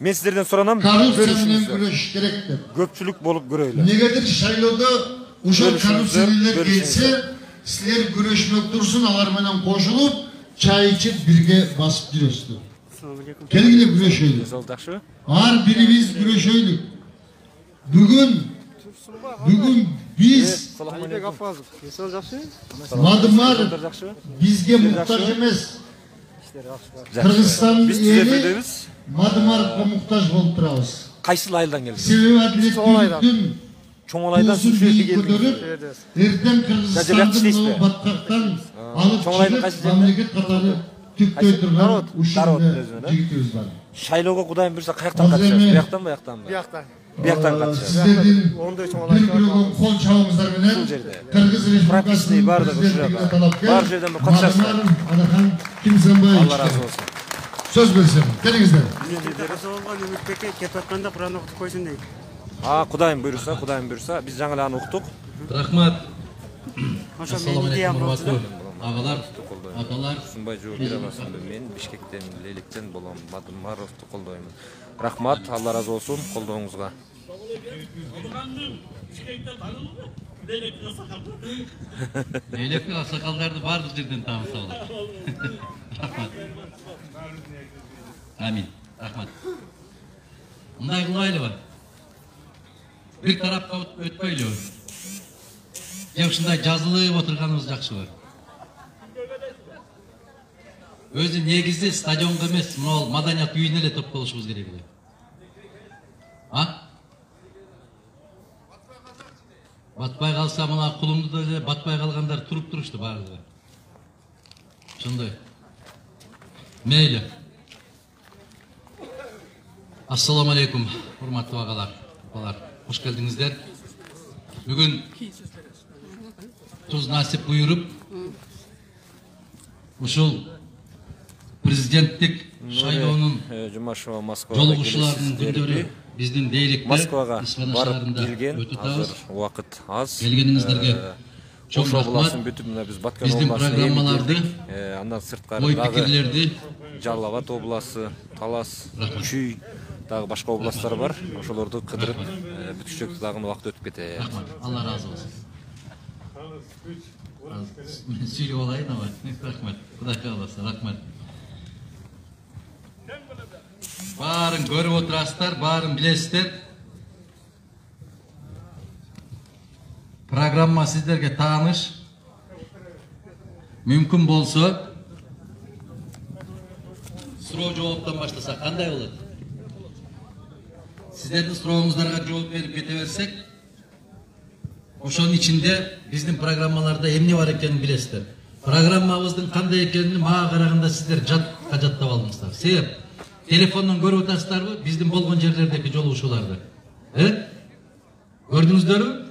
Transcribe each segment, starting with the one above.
Men sizlerden soranam, korrupsiya bilan kurashish kerak deb. Köpçülük bolup göröylü. Negadir saylovda o'sha korrupsiyalar kelsa, sizlar kurashmoq tursin, ular bilan qo'shilib, çay içib birga bosib yurasiz. Kelinglar kurashaylik. Har birimiz kurashaylik. Bugun biz Madumar bizga muhtoj emas. Kırgızistan eli Madumarovga muhtoj bo'lib turamiz. Qaysi ayıldan geldiniz? Sebebi adlilik yürüttüm. Çoğalaydan siz şu yerге geldiniz. Erten Kırgızistan'dan batqaqdan alıp çıkıp memleket qatarı tüptöy turgan uşunda jigitimiz var. Şaylowga Kudayım buyursa qayaqdan kaçacağız? Bu yoqdan mı, bu yoqdan mı? Bu yoqdan kaçacağız. Sizlerden bir kol çalımızlar bilen Kırgız Respublikası'nın prezidentliğine talapkar Madumarov Anahan Kimsanbay. Allah razı olsun. Söz versin. Gelinizler. Kudayım buyursa biz жаңыланы уктук. Рахмат. Assalomu alaykum hurmatli ağalar, atalar. Sunbay жооп бере аласың. Мен Бишкектен, Лейликтен болом. Мадумаровду колдоймун. Рахмат, Allah razı olsun колдооңузга. Leylekli aksakallarda var bu жерден tanısa olur. Rahmat. Amin. Rahmat. Bunday kılaylı var. Bir tarafta ötmeyle var. Şunday жазылып отырганыбыз жакшы бар. Өзү негизи стадионго эмес, мына маданият үйүнө эле топтолушубуз керек эле. Батпай калса мына кулумду эле батпай калгандар туруп турушту баардыгы. Ошондой. Мейли. Assalamu alaykum, hurmatly ağalar, apalar. Hoş geldinizler. Bugün tuz nasip buyurup uşul prezidentlik şaylığının joluguşularının gündörü bizden deylikte Moskvaga barıp kelgen, hazır vaqt az. Gelgeningizlerge çok rahmat. Bizden programmalardı, andan sırtkары oy fikirlerdi, Жалал-Абад обласы, Талас, Чүй, дагы башка областтар бар. Ошолорду кыдырып, бүтүшөк дагы убакыт өтүп кетет. Rahmat. Allah razı olsun. Söyle olayın ama. Rahmat. Kuday kalmasın. Rahmat. Barın görüp oturasızlar, barın bilesizler. Programma sizlerge tanış. Mümkün bolsa суроо жооптон баштасак кандай болот? Сиздердин сурооңуздарга жооп берип кете берсек, ошонун ичинде биздин программаларда эмне бар экенин билесиздер. Программабыздын кандай экенин мага караганда сиздер жаттап алдыңыздар. Себеп телефондон көрүп атасыздарбы биздин болгон жерлердеги жолугушууларды? Көрдүңүздөрбү?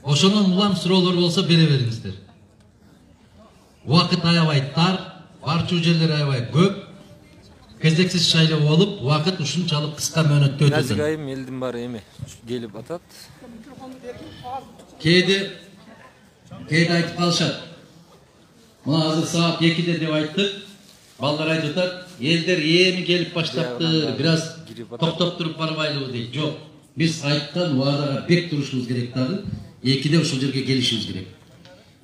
Ошонун улам суроолор болсо бере бериңиздер. Vakit ayabay tar, barçı jерлер ayabay көп, кезексиз шайлоо болуп, вакыт ушунчалык кыска мөөнөттө өтөт. Назик айым элдин баары эми келип атат. Кээде айтып калышат. Мына азыр саат 2-де деп айттык. Балдар айтып атат, элдер эми келип баштапты, бир аз токтоп туруп барбайлыбы дейт. Жок, биз айткан убадага бек турушубуз керек дагы, 2-де ошол жерге келишибиз керек.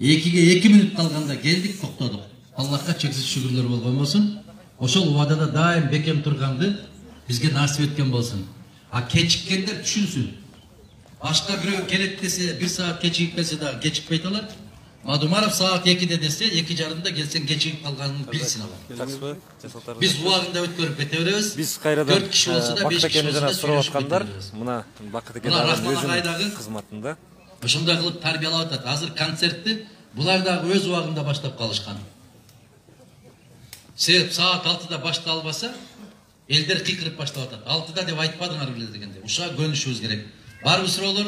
2-ге 2 минут қалғанда келдік, тоқтадық. Аллахқа чексіз шүгірлер болған болсын. Ошол убадада дайым бекем тұрғанды бізге насip еткен болсын. Кечіккендер түшінсін. Башқа біреу келет десе, 1 саат кечікпесе да кечікпейт алар. Мадумаров саат 2-де десе, 2:30-да келсең кечігіп қалғанын білсін алар. Біз уағында өткөрүп кете беребиз. Biz кайрадан 4 киши болсо да 5 киши болсо да сурап аткандар, мына Бакыт экен өзүнүн кызматында. Ошондой кылып тарбиялап атат. Азыр концертти булар дагы өз убагында баштап калышкан. Себеп саат 6-да башталбаса, элдер кыйкырып баштап атат. 6-да деп айтпадыңар беле дегенде. Ушуга көнүшүбүз керек. Барбы суроолор?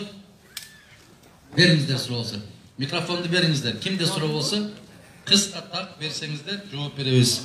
Бериңиздер суроо болсо. Микрофонду бериңиздер. Кимде суроо болсо, кыска так берсеңиздер, жооп беребиз.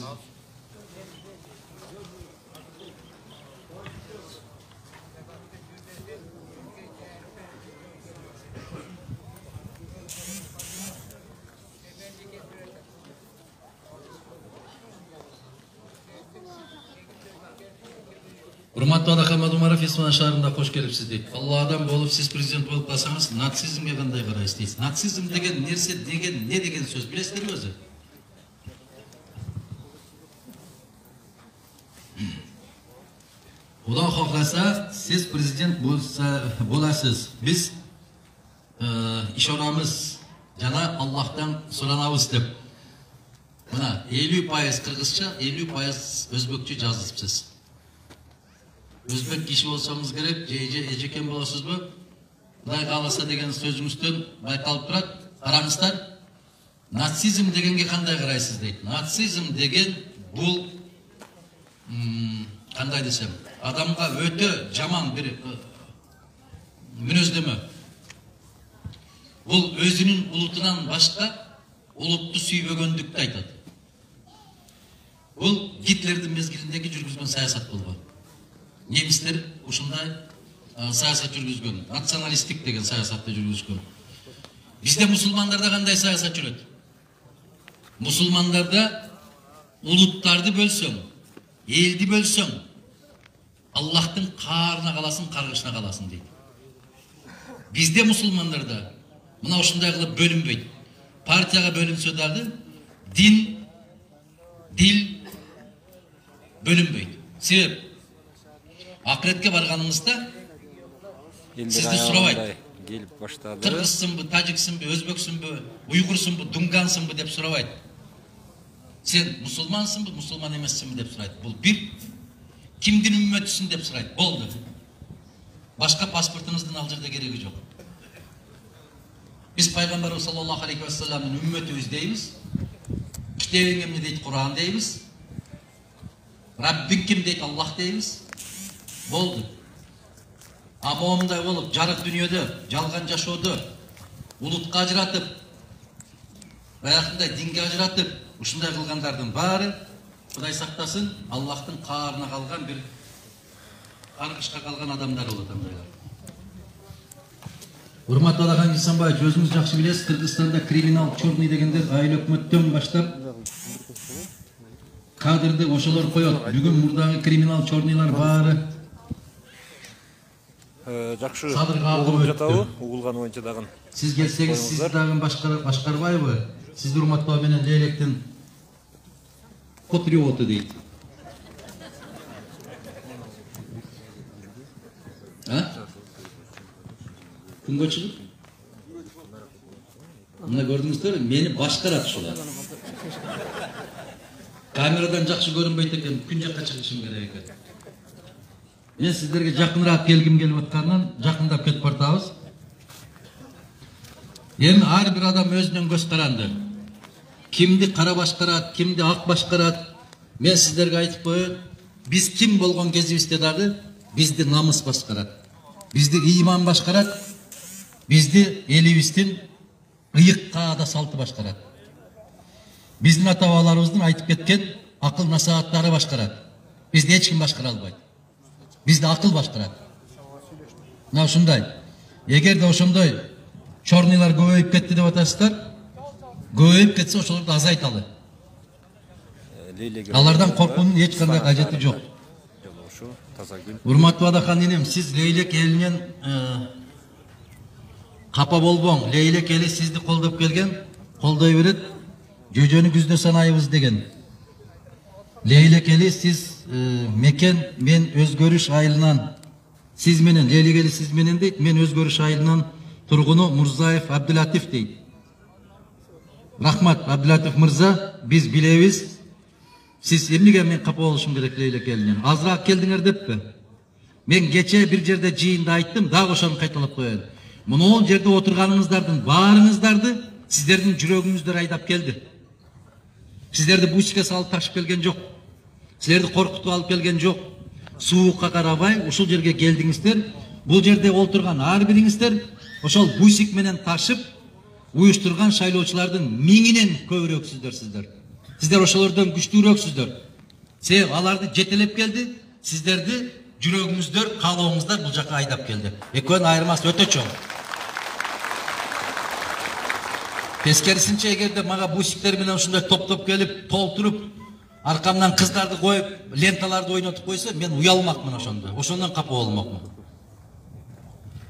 Урматтуу Адакамат Умаров Исман шаарында кош келипсиз дейт. Алладан болуп сиз президент болуп калсаңыз, нацизмге кандай карайсыз дейсиз. Нацизм деген нерсе деген не деген сөз билесиздерби өзү? Кудай хоhlasa siz prezident bo'lasiz. Biz ishonamiz, jana Allohdan so'ranamiz deb. Mana 50% Qirg'izcha, 50% o'zbekcha yozibsiz. O'zbek kishi bo'lsangiz kerak, ejeken bo'lasizmi? Xudoy xolasa degan so'zingizdan bayqalib turadi. Qarangizlar, natsizm deganga qanday qaraysiz deydi. Natsizm degan bu qanday desem, adamga o'ta jomon bir minözleme. Бұл өзінің ұлытынан башқа ұлытты сүйбегендікті айтады. Бұл Гитлердің мезгіліндегі жүргізген саясат болған. Немістер ушундай саясат жүргізген, националистик деген саясатты жүргізген. Бізде мұсылмандарда қандай саясат жүреді? Мұсылмандарда ұлыттарды бөлсең, елді бөлсең, Аллахтың қарына қаласын, қарғышына қаласын дейді. Бізде мұсылмандарда мына ушундай кылып бөлүнбөйт. Партияга бөлүнсө дагы дин, дил бөлүнбөйт. Себеп акыретке барганыңызда сизди сурабайт. Келип баштады. Кыргызсыңбы, тажиксыңбы, өзбөксүңбү, уйгурсуңбу, дунгансыңбы деп сурабайт. Сен мусулмансыңбы, мусулман эмессиңби деп сурайт. Бул бир. Кимдин үммөтүсүң деп сурайт. Болду. Башка паспортуңуздун ал жерде кереги жок. Biz Peygamber sallallahu aleyhi ve sellem'in ümmetiyiz deyimiz. Kitebin emni deyit Kur'an deyimiz. Rabbin kim deyit Allah deyimiz. Boldu. Ama onday olup jarık dünyada, jalgan jaşoodu, ulutqa ajratıp, bayaqындай dinge ajratıp, ушундай kılgandardın bari, Kuday saktasın, Allah'tın qarına kalgan bir, kargışka kalgan adamlar olur. Урматтуу Адахан Исанбаевич, өзүңүз жакшы билесиз, Кыргызстанда криминал чорный дегендер айыл өкмөттөн баштап кадрды ошолор коет. Бүгүн мурдагы криминал чорныйлар баары жакшы угулуп жатабы? Угулган боюнча дагы. Сиз келсеңиз, сиз дагы башкарбайбы? Сиз урматтуу менен Лейлектин патриоты дейт. Күнгө чыгып? Мына көрдүңүздөр, мени башкарат ушулар. Камерадан жакшы көрүнбөйт экен, күн жакка чыгышым керек экен. Мен сиздерге жакыныраак келгим келип аткандан жакындап кетип бартабыз. Эми ар бир адам өзүнөн көз каранды. Кимди кара башкарат, кимди ак башкарат? Мен сиздерге айтып коеюн, биз ким болгон кезибизде дагы бизди намыс башкарат. Бизди ыйман башкарат. Bizdi elibizдің ıyıkқа да салты башкарат. Биздин ата-бабаларыбыздын айтып кеткен акыл насааттары башкарат. Бизди эч ким башкара албайт. Бизди акыл башкарат. Мына ушундай. Эгерде ошондой чорныйлар көбөйүп кетти деп атасыздар, көбөйүп кетсе ошолорду азайталы. Алардан коркуунун эч кандай кажети жок. Урматтуу Адахан энем, сиз Лейлек элинен Капа болбоң, Лейлек эли сизди колдоп келген, колдой берет, жөжөнү күздө санайбыз деген. Лейлек эли сиз мекен, мен өзгөрүш айылынан, сиз менен, Лейлек эли сиз менен дейт, мен өзгөрүш айылынан тургуну Мурзаев Абдулатиф дейт. Рахмат, Абдулатиф мырза, биз билебиз, сиз эмнеге мен капа болушум керек Лейлек элинен. Азыраак келдиңер деппи? Мен кече бир жерде жыйында айттым, дагы ошону кайталап коеюн. Мунун жерде отурганыңыздардын баарыңыздарды сиздердин жүрөгүңүздөр айдап келди. Сиздерди бусикке салып ташып келген жок. Силерди коркутуп алып келген жок. Суукка карабай ушул жерге келдиңиздер. Бул жерде отурган ар бириңиздер ошол бусик менен ташып уюштурган шайлоочулардын миңинен көбүрөөксүздөр сиздер. Сиздер ошолордон күчтүүрөөксүздөр. Себеп аларды жетелеп келди, сиздерди жүрөгүңүздөр, каалооңуздар бул жака айдап келди. Экөөнүн айырмасы өтө чоң. Тескерисинче эгерде мага бусиктер менен ушундай топтоп келип, толтуруп, аркамдан кыздарды коюп, ленталарды ойнотуп койсо, мен уялмакмын ошондо. Ошондон капа болмокмун.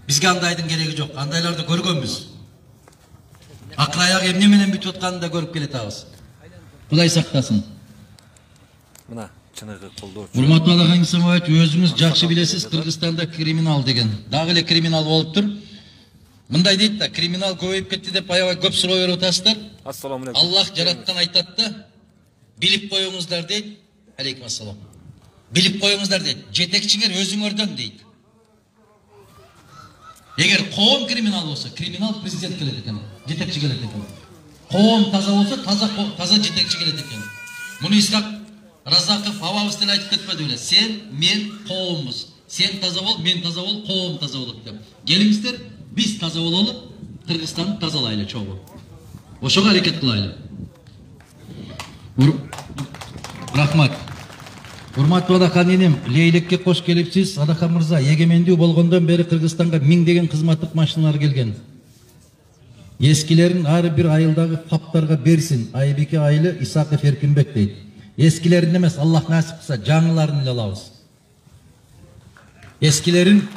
Бизге андайдын кереги жок. Андайларды көргөнбүз. Акыр аяк эмне менен бүтүп атканын да көрүп келатабыз. Кудай сактасын. Мына чыныгы колдоочу. Урматтуу Алакан Исмаилович, өзүңүз жакшы билесиз, Кыргызстанда криминал деген. Дагы эле криминал болуп тур. Мындай дейт да, криминал көбөйүп кетти деп аябай көп суроо берип атасыздар. Ассаламу алейкум. Аллах жараткан айтат да, билип коюңуздар дейт. Алейкум ассалам. Билип коюңуздар дейт. Жетекчиңер өзүңөрдөн дейт. Эгер коом криминал болсо, криминал президент келет экен, жетекчи келет экен. Коом таза болсо, таза жетекчи келет экен. Муну Исхак Разаков абабыз деле айтып кетпеди беле? Сен, мен коомбуз. Сен таза бол, мен таза бол, коом таза болот деп. Келиңиздер, биз таза бололу, Кыргызстанды тазалайлы чогуу. Ошого аракет кылайлы. Рахмат. Урматтуу Алакан энем, лейлекке кош келипсиз. Алакан мырза, эгемендүү болгондон бери Кыргызстанга 1000 деген кызматтык машиналар келген. Ескилерин ар бир айылдагы фаптарга берсин. Айбике айылы Исаков Эркинбек дейт. Ескилерин эмес, Аллах насип кылса, жаңыларын эле алабыз. Ескилерин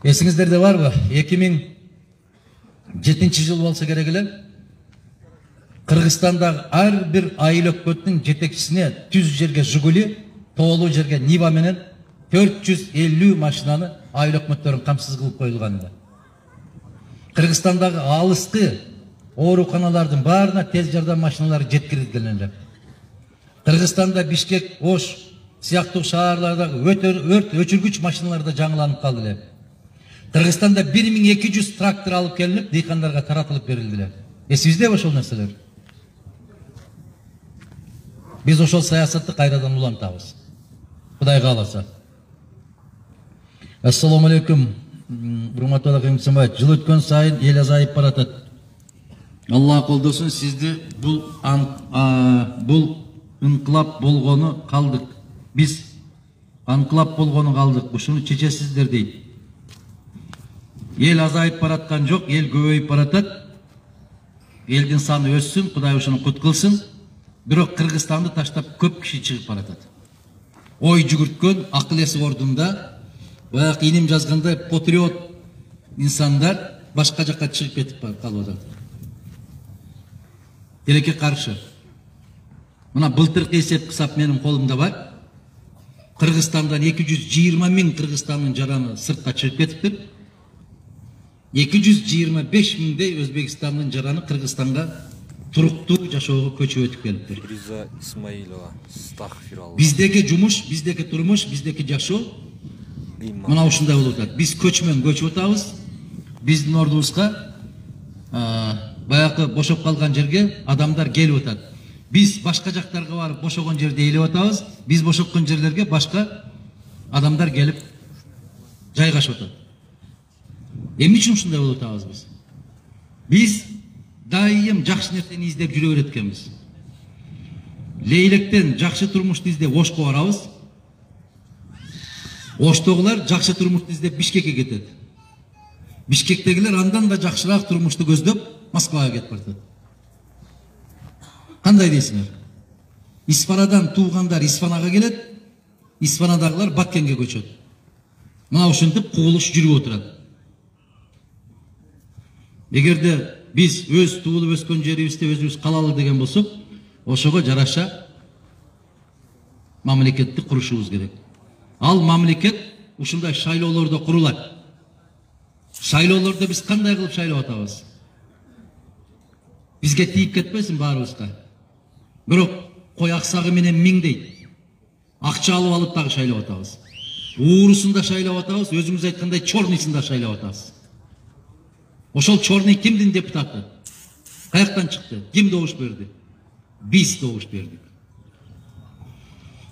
эсиңиздерде барбы? 2007 жыл болсо керек эле. Кыргызстандагы ар бир айыл өкмөттүн жетекчисине түз жерге Жигули, тоолуу жерге Нива менен 450 машинаны айыл өкмөттөрүн камсыз кылып коюлган. Кыргызстандагы алыскы ооруканалардын баарына тез жардам машиналары жеткирилген эле. Кыргызстанда Бишкек, Ош сыяктуу шаарлардагы өрт өчүргүч машиналар да жаңыланып калды эле. Кыргызстанда 1200 трактор алып келинип, дыйкандарга таратылып берилди эле. Эсибиздеби ошол нерселер? Биз ошол саясатты кайрадан улантабыз. Кудай кааласа. Ассаламу алейкум. Урматтуу Алакан Исмаилович, жыл өткөн сайын эл азайып баратат. Алла колдосун, сизди бул инкылап болгону калдык. Биз анкылап болгону калдык. Ушуну чечесиздер дейт. Эл азайып бараткан жок, эл көбөйүп баратат. Элдин саны өссүн, Кудай ушуну кут кылсын. Бирок Кыргызстанды таштап көп киши чыгып баратат. Ой жүгүрткөн, акыл эси ордунда, баягы иним жазгандай патриот инсандар башка жакка чыгып кетип калып атат. Тилекке каршы. Мына былтыркы эсеп кысап менин колумда бар. Кыргызстандан 220 000 Кыргызстандын жараны сыртка чыгып кетиптир. 225 000 Өзбекстандын жараны Кыргызстанга туруктуу жашоого көчүп өтүп келиптир. Риза Исмаилова, стагфиралла. Биздеки жумуш, биздеки турмуш, биздеки жашоо мына ушундай болуп атат. Биз көчмөн көчүп атабыз. Биздин ордубузга баягы бошоп калган жерге адамдар келип атат. Биз башка жактарга барып бошогон жерде ээлеп атабыз. Биз бошоткон жерлерге башка адамдар келип жайгашып атат. Эмне үчүн ушундай болуп атабыз биз? Биз дайым жакшы нерсени издеп жүрө берет экенбиз. Лейлектен жакшы турмушту издеп Ошко барабыз. Оштогулар жакшы турмушту издеп Бишкекке кетет. Бишкектегилер андан да жакшыраак турмушту көздөп Москвага кетип баратат. Кандай дейсиңер? Испанадан туугандар Испанага келет, Испанадагылар Баткенге көчөт. Мына ушинтип кубулуш жүрүп отурат. Эгерде биз өз туулуп өскөн жерибизде өзүбүз калалы деген болсок, ошого жараша мамлекетти курушубуз керек. Ал мамлекет ушундай шайлоолордо курулат. Шайлоолордо биз кандай кылып шайлап атабыз? Бизге тийип кетпесин баарыбызга. Бирок кой аксагы менен 1000 дейт. Акча алып дагы шайлап атабыз. Уурусунда шайлап атабыз, өзүңүз айткандай чорныйсында шайлап атабыз. Ошол чорный кимдин депутаты? Каяктан чыкты? Ким добуш берди? Биз добуш бердик.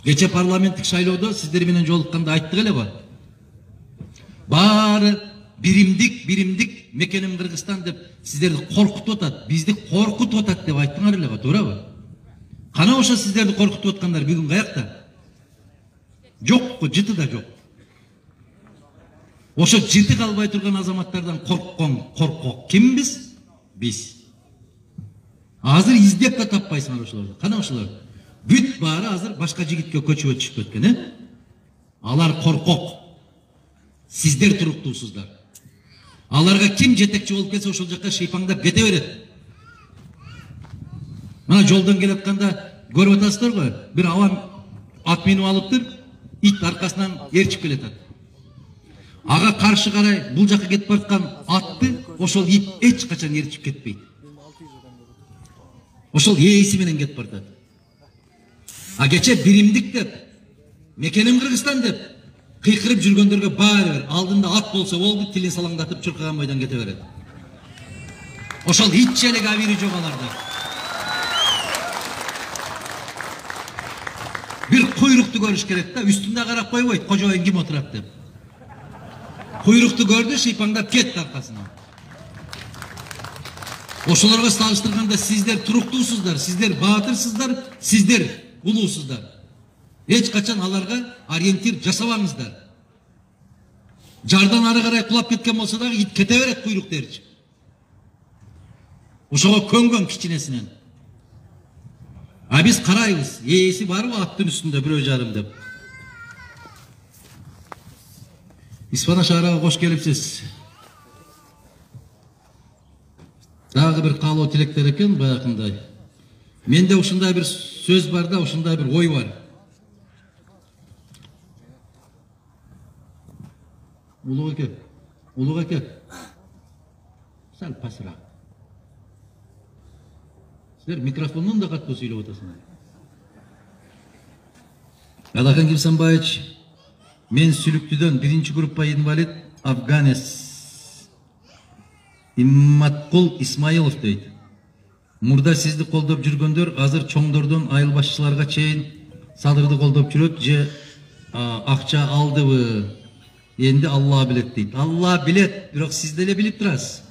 Кече парламенттик шайлоодо сиздер менен жолукканда айттык эле го. Баары биримдик мекеним Кыргызстан деп сиздерди коркутуп атат, бизди коркутуп атат деп айттыңар эле го, туурабы? Кана ошо сиздерди коркутуп аткандар бүгүн каякта? Жок го, жыты да жок. Ошо жыты калбай турган азаматтардан корккон коркок кимбиз? Биз. Азыр издеп да таппайсыңар ошолорду. Кана ошолор? Бүт баары азыр башка жигитке көчүп өтүшүп кеткен, Алар коркок. Сиздер туруктуусуздар. Аларга ким жетекчи болуп кетсе ошол жакка шыйпаңдап кете берет. Мына жолдон келатканда көрүп атасыздар го, бир авам ат минип алыптыр, ит аркасынан ээрчип келатат. Ага каршы карай бул жакка кетип бараткан атты ошол ит эч качан ээрчип кетпейт. Ошол ээси менен кетип баратат. А кече биримдик деп, мекеним Кыргызстан деп кыйкырып жүргөндөргө баары бир алдында ат болсо болду, тилин салаңдатып чуркаган бойдон кете берет. Ошол итчелик абири жок аларда. Бир куйрукту көрүш керек да, үстүндө карап койбойт, кожоюн ким отурат деп. Куйрукту көрдү, шыйпаңдап кетти аркасынан. Ошолорго салыштырганда сиздер туруктуусуздар, сиздер баатырсыздар, сиздер улуусуздар. Эч качан аларга ориентир жасабаңыздар. Жардан ары карай кулап кеткен болсо дагы ит кете берет куйрук дерчи. Ошого көнгөн кичинесинен. А биз карайбыз, ээси барбы аттын үстүндө бирөө жарым деп. Испана шаарына кош келипсиз. Дагы бир каалоо тилектер экен баягындай. Менде ушундай бир сөз бар да, ушундай бир ой бар. Улуг эке. Сәл пасыраак. Силер микрофондон да каттуу сүйлөп атасыңар. Алахан Кимсанбаевич, мен Сүлүктүдөн 1-чи группа инвалид Афганес Имматкул Исмаилов дейт. Мурда сизди колдоп жүргөндөр азыр чоңдордон айыл башчыларга чейин Садырды колдоп жүрөт же акча алдыбы? Енді Алла билет дейді. Алла билет, бирок сиз деле билип турасыз.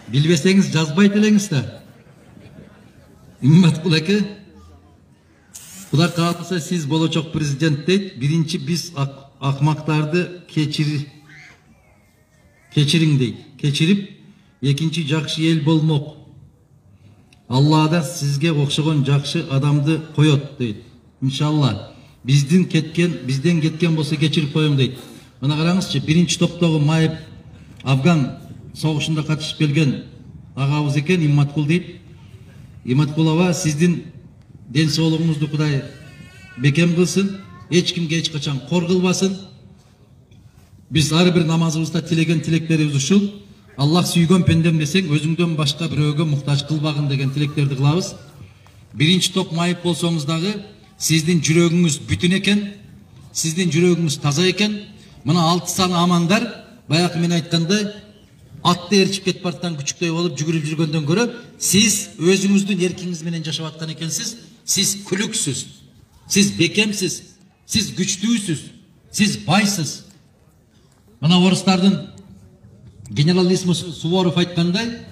Билбесеңиз жазбай телеңиз да. Имматкул эке, Кудай кааласа сиз болочок президент дейт. Биринчи биз акмактарды кечириң дейт. Кечирип, экинчи жакшы эл болмок. Алла да сизге окшогон жакшы адамды коет дейт. Иншалла. Бизден кеткен болса кечирип коюң дейт. Мына караңызчы, биринчи топтогу майып Афган согушунда катышып келген агабыз экен, Имматкул дейт. Имматкул аба, сиздин ден соолугуңузду Кудай бекем кылсын, эч кимге эч качан кор кылбасын. Биз ар бир намазыбызда тилеген тилектерибиз ушул. Аллах сүйгөн пендем десең, өзүңдөн башка бирөөгө муктаж кылбагын деген тилектерди кылабыз. Биринчи топ майып болсоңуз дагы сиздин жүрөгүңүз бүтүн экен, сиздин жүрөгүңүз таза экен. Мына 6 сан амандар, баягы мен айткандай, атты ээрчип кетип бараткан күчүктөй болуп жүгүрүп жүргөндөн көрө, сиз өзүңүздүн эркиңиз менен жашап аткан экенсиз. Сиз күлүксүз, сиз бекемсиз, сиз күчтүүсүз, сиз байсыз. Мына орустардын генералиссимус Суворов айткандай,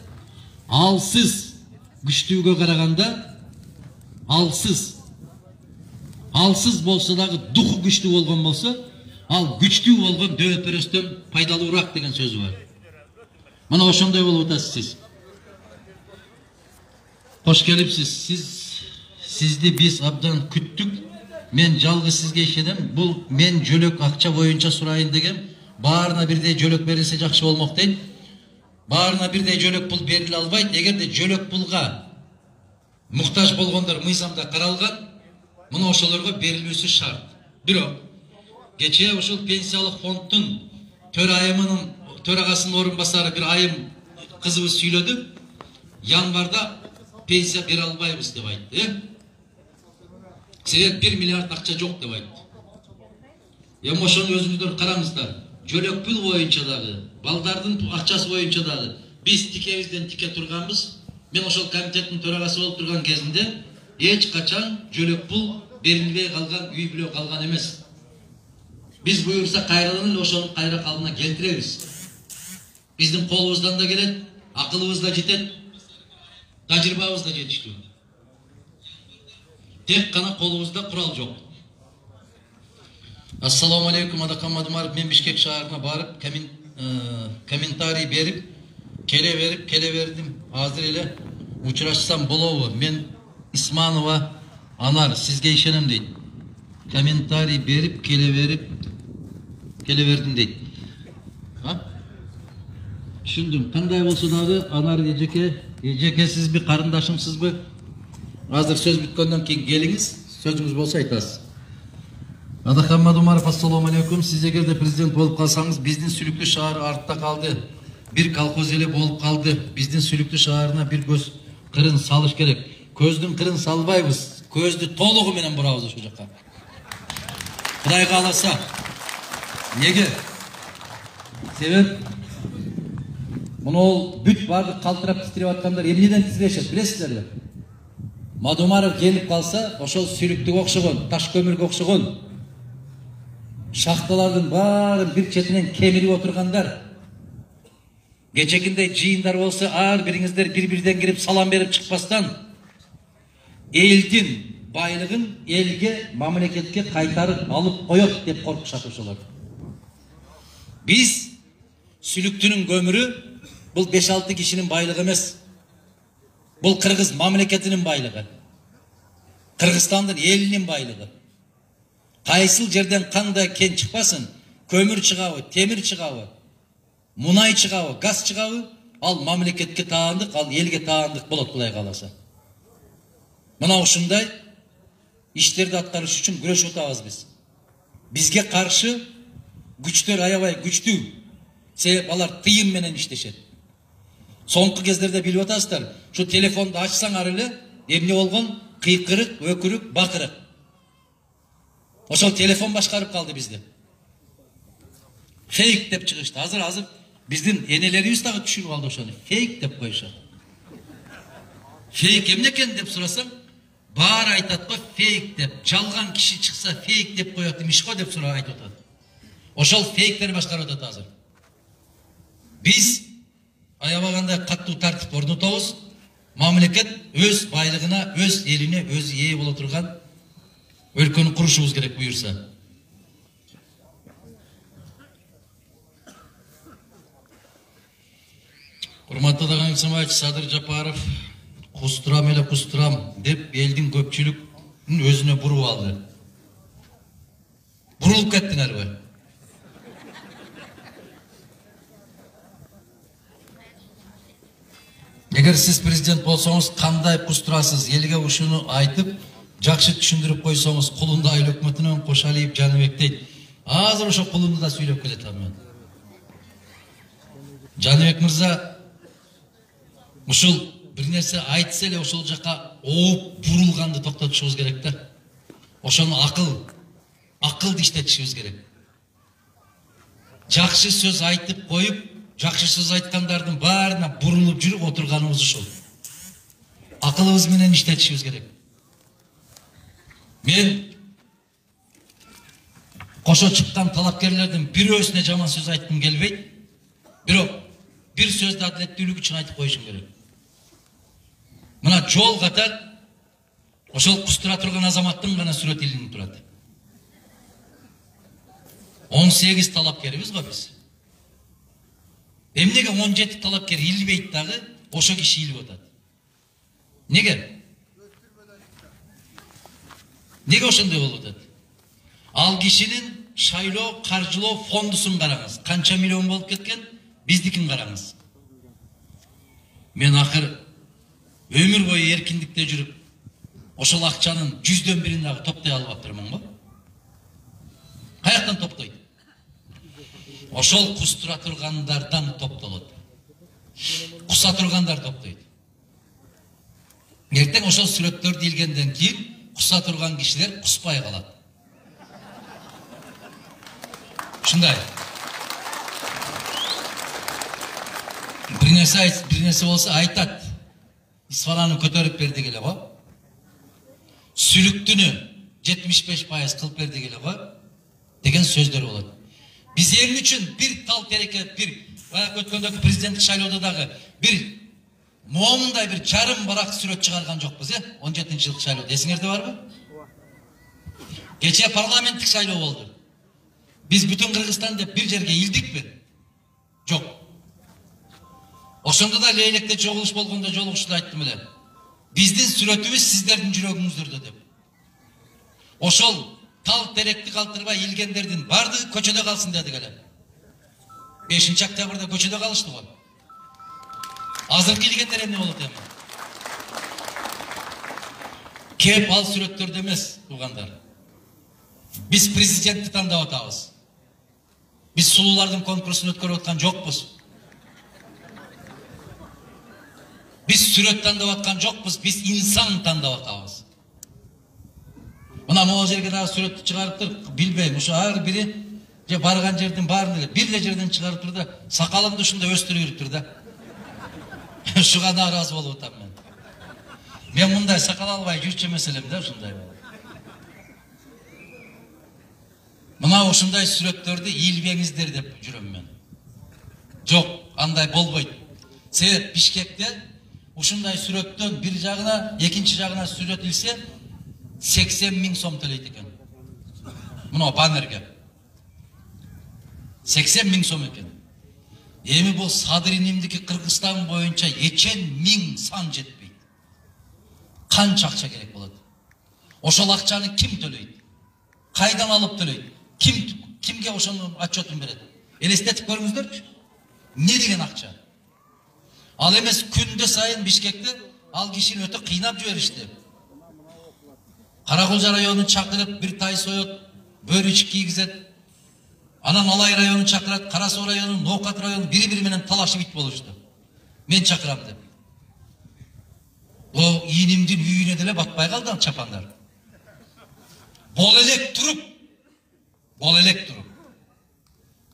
алсыз күчтүүгө караганда алсыз болсо дагы духу күчтүү болгон болсо, ал күчтүү болгон дөбөпөрөстөн пайдалуураак деген сөзү бар. Мына ошондой болуп атасыз сиз. Кош келипсиз. Сизди биз абдан күттүк. Мен жалгыз сизге ишенем. Бул мен жөлөк акча боюнча сурайын дегем. Баарына бирдей жөлөк берилсе жакшы болмок дейт. Баарына бирдей жөлөк пул бериле албайт. Эгерде жөлөк пулга муктаж болгондор мыйзамда каралган, мына ошолорго берилүүсү шарт. Бирок кечээ ушул пенсиялык фонддун төрайымынын төрагасынын орун басары бир айым кызыбыз сүйлөдү. Январда пенсия бере албайбыз деп айтты. Себеп 1 миллиард акча жок деп айтты. Эми ошону өзүңүздөр караңыздар. Жөлөк пул боюнча дагы, балдардын акчасы боюнча дагы биз тикебизден тике турганбыз. Мен ошол комитеттин төрагасы болуп турган кезинде эч качан жөлөк пул берилбей калган, үй бүлө калган эмес. Биз буйрса кайрадан эле ошону кайра калыбына келтиребиз. Биздин колубуздан да келет, акылыбыз да жетет, тажрыйбабыз да жетиштүү. Тек гана колубузда курал жок. Ассаламу алейкум, Адакан Мадумаров. Мен Бишкек шаарына барып, комментарий берип, келе бердим. Азыр эле учурашсам болобу? Мен Исманова Анар сизге ишенем дейт. Комментарий берип келе бердим дейт. Түшүндүм. Кандай болсо дагы Анар эжеке сизби, карындашымсызбы? Азыр сөз бүткөндөн кийин келиңиз, сөзүңүз болсо айтасыз. Адакан Мадумаров, ассаламу алейкум. Сиз эгерде президент болуп калсаңыз, биздин Сүлүктүү шаары артта калды. Бир колхоз эле болуп калды. Биздин Сүлүктүү шаарына бир көз кырын салыш керек. Көздүн кырын салбайбыз. Көздү толугу менен бурабыз ошол жака. Кудай кааласа. Неге? Себеп муну бүт бардык калтырап титиреп аткандар эмнеден титирешет, билесиздерби? Мадумаров келип калса, ошол Сүлүктүгө окшогон, таш көмүргө окшогон шахталардын баарын бир четинен кемирип отургандар. Кечекиндей жыйындар болсо, ар бириңиздер бири-бирден кирип салам берип чыкпастан, элдин байлыгын элге, мамлекетке кайтарып алып коет деп коркушат ошолор. Биз Сүлүктүнүн көмүрү бул 5-6 кишинин байлыгы эмес. Бул Кыргыз мамлекетинин байлыгы. Кыргызстандын элинин байлыгы. Кайсыл жерден кандай кен чыкпасын, көмүр чыгабы, темир чыгабы, мунай чыгабы, газ чыгабы, ал мамлекетке таандык, ал элге таандык болот, Кудай кааласа. Мына ушундай иштерди аткарыш үчүн күрөшүп атабыз биз. Бизге каршы күчтөр аябай күчтүү. Себеп алар тыйым менен иштешет. Соңку кездерде билип атасыздар, şu телефонду ачсаңар эле эмне болгон? Кыйкырык, өкүрүк, бакырык. Ошол телефон башкарып калды бизди. Фейк деп чыгышты. Азыр биздин энелерибиз дагы түшүнүп алды ошону. Фейк деп коюшат. Фейк эмне экен деп сурасаң, баары айтат го фейк деп. Жалган киши чыкса фейк деп коет имиш го деп сурап айтып атат. Ошол фейктер башкарып атат азыр. Биз аябагандай каттуу тартип орнотобуз. Мамлекет өз байлыгына, өз элине өзү ээ боло турган өлкөнү курушубуз керек буюрса. Урматтуу Даган Исмаевич, Садыр Жапаров кустурам деп элдин көпчүлүктүн өзүнө буруп алды. Бурулуп кеттиңерби? Эгер сиз президент болсоңуз, кандай кустурасыз? Элге ушуну айтып, жакшы түшүндүрүп койсоңуз, Кулунду айыл өкмөтүнөн Кошалиев Жаныбек дейт. Азыр ошо Кулунду да сүйлөп келатам мен. Жаныбек мырза, ушул бир нерсе айтса эле ошол жака ооп бурулганды токтотушубуз керек да. Ошону акылды иштетишибиз керек. Жакшы сөз айтып коюп, жакшы сөз айткандардын баарына бурулуп жүрүп отурганыбыз ушул. Акылыбыз менен иштетишибиз керек. Мен кошо чыккан талапкерлердин бирөөсүнө жаман сөз айткым келбейт. Бирок бир сөздү адилеттүүлүк үчүн айтып коюшум керек. Мына жол катар ошол кустура турган азаматтын гана сүрөтү илинип турат. 18 талапкерибиз го биз. Эмнеге 17 талапкер илбейт дагы, ошо киши илип атат? Неге? Неге ошондой болуп атат? Ал кишинин шайлоо, каржылоо фондусун караңыз. Канча миллион болуп кеткен? Биздикин караңыз. Мен акыр өмүр бою эркиндикте жүрүп, ошол акчанын 100дөн бирин дагы топтой алып атырмын го. Каяктан топтойт? Ошол кустура тургандардан топтолот. Куса тургандар топтойт. Эртең ошол сүрөттөрдү илгенден кийин куса турган кишилер куспай калат. Ушундай. Бир нерсе болсо айтат. Исфаланы көтөрүп берди келе го. Сүлүктүнү 75% кылып берди келе го деген сөздөр болот. Биз эл үчүн бир тал терекет, бир өткөндөгү президенттик шайлоодо дагы бир момундай бир жарым барак сүрөт чыгарган жокпуз, 17-жылкы шайлоодо. Эсиңерде барбы? Кече парламенттик шайлоо болду. Биз бүтүн Кыргызстан деп бир жерге илдикпи? Жок. Ошондо да Лейлекте жолугуш болгондо жолугушта айттым эле. Биздин сүрөтүбүз сиздердин жүрөгүңүздөрдө деп. Ошол тал теректи калтырбай илгендердин бардыгы көчөдө калсын дедик эле. 5 октябрда көчөдө калышты го. Азыркы илгендер эмне болот эми? Кеп ал сүрөттөрдө эмес, туугандар. Биз президентти тандап атабыз. Биз сулуулардын конкурсун өткөрүп аткан жокпуз. Biz сүрөт тандап аткан жокпуз, биз инсан тандап атабыз. Мына могу жерге дагы сүрөттү чыгарып тур, билбейм, ушу ар бири же барган жердин баарын эле бир эле жерден чыгарып тур да, сакалымды ушундай өстүрүп йөрүп тур да. Ушуга нааразы болуп атам мен. Мен мындай сакал албай жүрчү эмес элем да ушундай. Мына ушундай сүрөттөрдү ийилбеңиздер деп жүрөм мен. Жок, андай болбойт. Себеп Бишкекте ушундай сүрөттөн бир жагына, экинчи жагына сүрөт илсе 80 000 сом төлөйт экен. Мына баннерге 80 000 сом экен. Эми бул Садыринимдики Кыргызстан боюнча эчен 1000 сан жетпейт. Канча акча керек болот? Ошол акчаны ким төлөйт? Кайдан алып төлөйт? Кимге ошонун отчетун берет? Элестетип көрүңүздөрчү. Не деген акча? Ал эмес күндө сайын Бишкекте ал кишини өтө кыйнап жиберишти. Каракулжа районун чакырып бир тай соет, бөрүчүк кийгизет. Анан Алай районун чакырат, Кара Суу районун, Ноокат районун бири-бири менен талашып ит болушту. Мен чакырам деп. О ийинимдин үйүнө деле батпай калды чапандар. Бол элек туруп.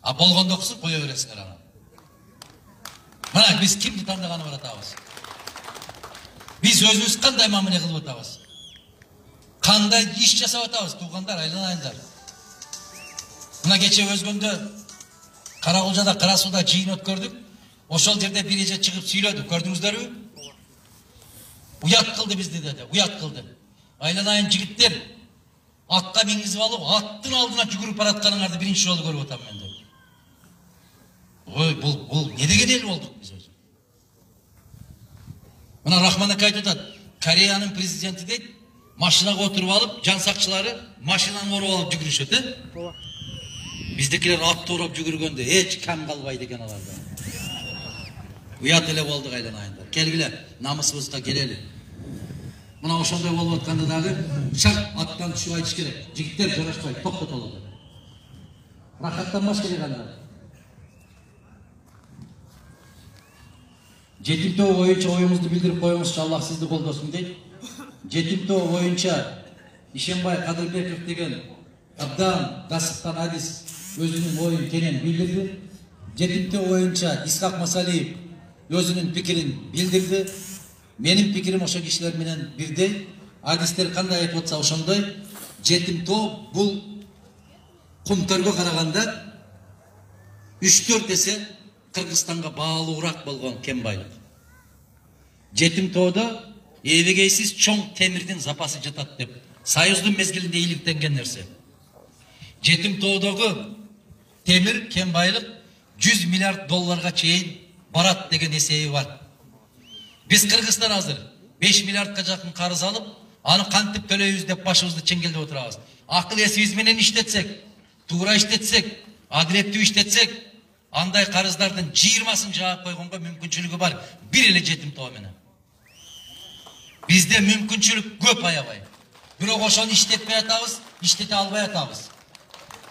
А болгондо кысып кое бересиңер аны. Мына биз кимди тандаганы бар атабыз. Биз өзүбүз кандай мамиле кылып атабыз. Кандай иш жасап атабыз, туугандар, айланайындар. Мына кече өзгөндө Каракулжада, Кара Сууда жыйын өткөрдүк. Ошол жерде бир эже чыгып сүйлөдү, көрдүңүздөрбү? Уят кылды бизди деди, уят кылды. Айланайын жигиттер, атка мингизип алып, аттын алдына жүгүрүп баратканыңарды биринчи жолу көрүп атам мен деп. Ой, бул не деген эл болдук биз өзү. Мына Рахман ака айтып атат, Кореянын президенти дейт, машинага отуруп алып, жан сакчылары машинаны ороп алып жүгүрүшөт, э? Биздикилер атты ороп жүгүргөндө эч кам калбайт экен аларда. Уят эле болдук айланайындар. Келгиле, намысыбызга келели. Мына ошондой болуп атканда дагы шарт аттан түшүп айтыш керек. Жигиттер жарашпай, токтотолу деп. Рахаттанбаш керек анда. Жетим тоо боюнча оюңузду билдирип коюңузчу, Аллах сизди колдосун дейт. Жетим тоо боюнча Ишенбай Кадырбеков деген абдан дасыктан адис өзүнүн оюн кенен билдирди. Жетим тоо боюнча Исхак Масалиев өзүнүн пикирин билдирди. Менин пикирим ошо кишилер менен бирдей. Адистер кандай айтып атса ошондой. Жетим тоо бул Кумтөргө караганда 3-4 эсе Кыргызстанга баалуураак болгон кен байлык. Жетим тоодо эбегейсиз чоң темирдин запасы жатат деп Союздун мезгилинде иликтенген нерсе. Жетим тоодогу темир кен байлык 100 миллиард долларга чейин барат деген эсеби бар. Биз Кыргызстан азыр 5 миллиардка жакын карыз алып, аны кантип төлөйбүз деп башыбызды чеңгелдеп отурабыз. Акыл эсибиз менен иштетсек, туура иштетсек, адилеттүү иштетсек, андай карыздардын 20-сын жаап койгонго мүмкүнчүлүгү бар. Бир эле жетим тоо менен. Бизде мүмкүнчүлүк көп аябай. Бирок ошону иштетпей атабыз, иштете албай атабыз.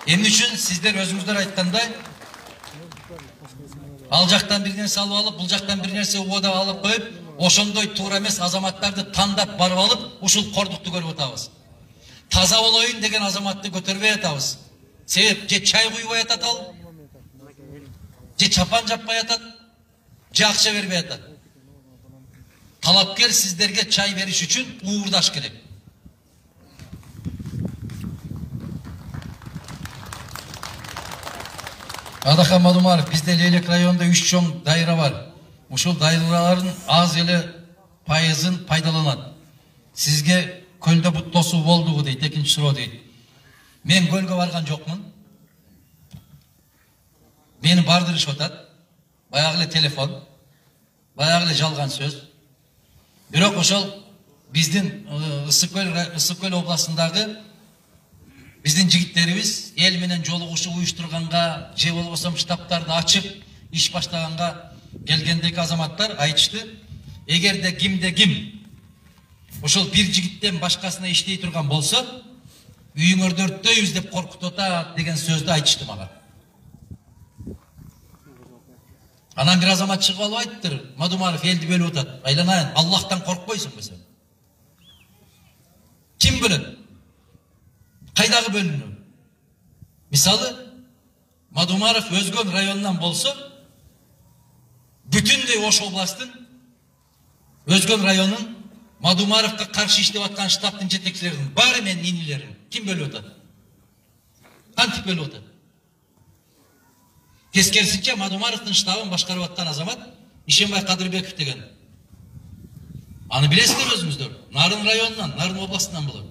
Эмне үчүн сиздер өзүңүздөр айткандай, ал жактан бир нерсе алып алып, бул жактан бир нерсе убада алып коюп, ошондой туура эмес азаматтарды тандап барып алып, ушул кордукту көрүп атабыз. Таза болоюн деген азаматты көтөрбөй атабыз. Себеп же чай куйбай атат ал, же чапан жаппай атат, же акча бербей атат. Талапкер сиздерге чай бериш үчүн уурдаш керек. Адахан Малумаров, бизде Лейлек районунда 3 чоң дайра бар. Ушул дайралардын аз эле пайызын пайдаланат. Сизге көлдө бут тосуу болдугу дейт, экинчи суроо дейт. Мен көлгө барган жокмун. Мени бардырышып атат. Баягы эле телефон. баягы эле жалган сөз. Бирок ошол биздин Ысык көл областындагы биздин жигиттерибиз эл менен жолугушуп уюштурганга же болбосо штабтарды ачып иш баштаганга келгендеги азаматтар айтышты, эгерде ким ошол бир жигиттен башкасына иштей турган болсо үйүңөрдү өрттөйбүз деп коркутуп атат деген сөздү айтышты мага. Анан бир азамат чыгып алып айттыр, Мадумаров элди бөлүп атат. Айланайын, Аллахтан коркпойсуңбу сен? Ким бөлөт? Кайдагы бөлүнүү? Мисалы, Мадумаров Өзгөн районунан болсо, бүтүндөй Ош областын Өзгөн районунун Мадумаровго каршы иштеп аткан штабтын жетекчилеринин баары менин инилерим ким бөлүп атат? Кантип бөлүп атат? Тескерисинче Мадумаровдун штабын башкарып аткан азамат Ишенбай Кадырбеков деген. Аны билесиздер өзүңүздөр. Нарын районунан, Нарын областынан болот.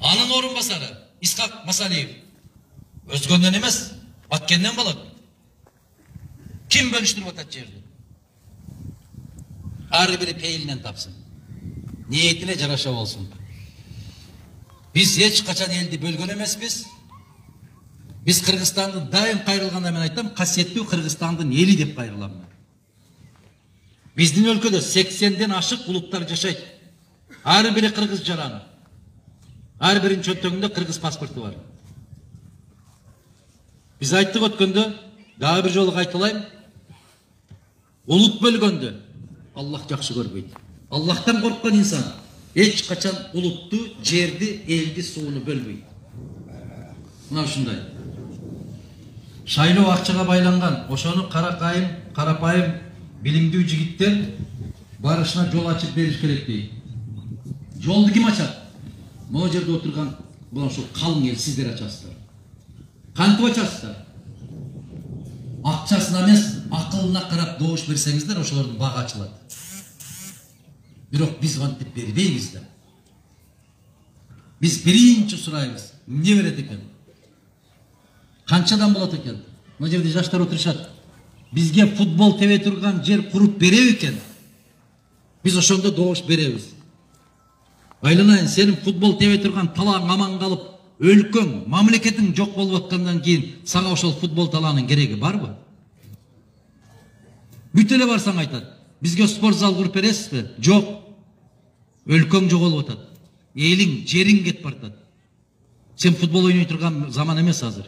Анын орун басары Исхак Масалиев. Өзгөндөн эмес, Баткенден болот. Ким бөлүштүрүп атат жерди? Ар бири пейилинен тапсын. Ниетине жараша болсун. Биз эч качан элди бөлгөн эмеспиз. Biz Kırgızistan'da daim kayrılganda ben aytам, kasiyetli Kırgızistan'ın eli dep kayrılam. Bizdin өлkөдө 80'den aşık ulutlar yaşayt. Ar biri Kırgız jaranı. Ar birinin çöntөгүндө Kırgız pasportu var. Biz ayttık ötkөндө, daha bir jolu kaytılayım. Ulut bölgöndө Allah jakşı görбөйт. Allah'tan korkkan insan hiç kaçan uluttu, жерди, eldi, suunu bölбөйт. Mına ушундай. Шайлоо акчага байланган, ошону карапайым билимдүү жигиттер барышына жол ачып бериш керек дейт. Жолду ким ачат? Могу жерде отурган бул ошол калың эл сиздер ачасыздар. Кантип ачасыздар? Акчасына эмес, акылына карап добуш берсеңиздер, ошолордун багы ачылат. Бирок биз кантип бербейбиз да. Биз биринчи сурайбыз, эмне берет экен? Канчадан болот экен? Мына жерде жаштар отурушат. Бизге футбол тебе турган жер куруп береби экен? Биз ошондо добуш беребиз. Айланайын, сенин футбол тебе турган талааң аман калып, өлкөң, мамлекетиң жок болуп аткандан кийин сага ошол футбол талаанын кереги барбы? Бүт эле барсаң айтат. Бизге спорт зал куруп бересизби? Жок. Өлкөң жоголуп атат. Элиң, жериң кетип баратат. Сен футбол ойной турган заман эмес азыр.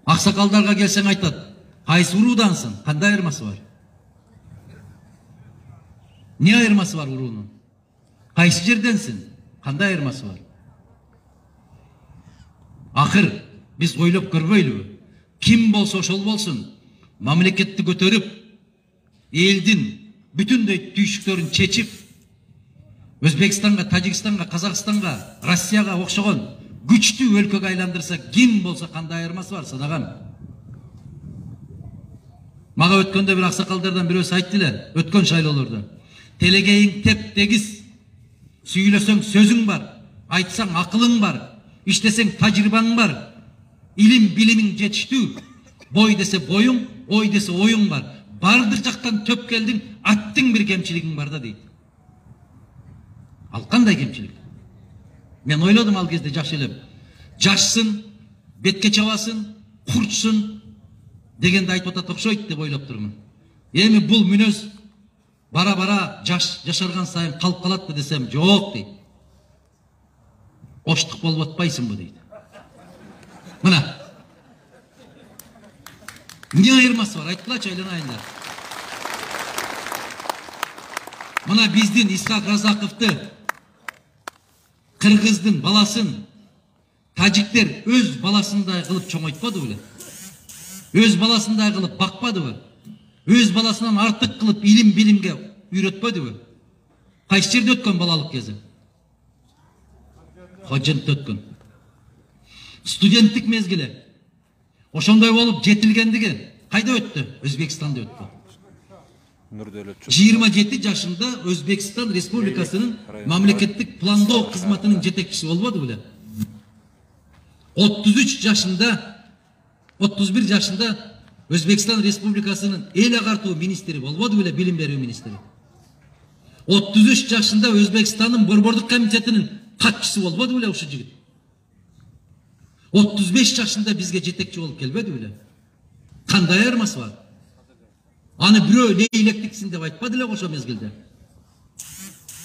Аксакалдарга келсең айтат. Кайсы уруудансың? Кандай айырмасы бар? Не айырмасы бар уруунун? Кайсы жерденсиң? Кандай айырмасы бар? Акыр биз ойлоп көрбөйлүбү? Ким болсо ошол болсун, мамлекетти көтөрүп, элдин бүтүндөй түйшүктөрүн чечип, Өзбекстанга, Тажикстанга, Казакстанга, Россияга окшогон күчтүү өлкөгө айландырса, ким болсо кандай айырмасы бар садаган? Мага өткөндө бир аксакалдардан бирөөсү айтты эле, өткөн шайлоолордо. Телегейиң теп-тегиз, сүйлөсөң сөзүң бар, айтсаң акылың бар, иштесең тажрыйбаң бар, илим билимиң жетиштүү, бой десе боюң, ой десе оюң бар. Бардык жактан төп келдиң, аттың бир кемчилигиң бар да дейт. Ал кандай кемчилик? Мен ойлодум ал кезде жаш элем. Жашсын, бетке чабасын, курчсун дегенди айтып атат окшойт деп ойлоп турмун. Эми бул мүнөз бара-бара жашарган сайын калып калат десем, жок дейт. Оштук болуп атпайсыңбы дейт. Мына. Эмне айырмасы бар? Айткылачы, айланайындар. Мына биздин Исхак Разаковду, кыргыздын баласын тажиктер өз баласындай кылып чоңойтпады беле? Өз баласындай кылып бакпадыбы? Өз баласынан артык кылып илим билимге үйрөтпөдүбү? Кайсы жерде өткөн балалык кези? Хожентте өткөн. Студенттик мезгили. Ошондой болуп жетилгендиги кайда өттү? Өзбекстанда өттү. 27 жашында Өзбекстан Республикасынын мамлекеттик пландоо кызматынын жетекчиси болбоду беле? 33 жашында, 31 жашында Özbekistan Respublikasının el agartуу ministri bolbodu bile, bilim berүү ministri. 33 yaşında Özbekistan'ın Borborduk Komitetinin katçısı bolbodu bile uşu jigit. 35 yaşında bizge jetekçi olup kelbedi bile. Kanday ayırması var. Anı bürö leylektiksin dep aytpady эле ошо mezgilde.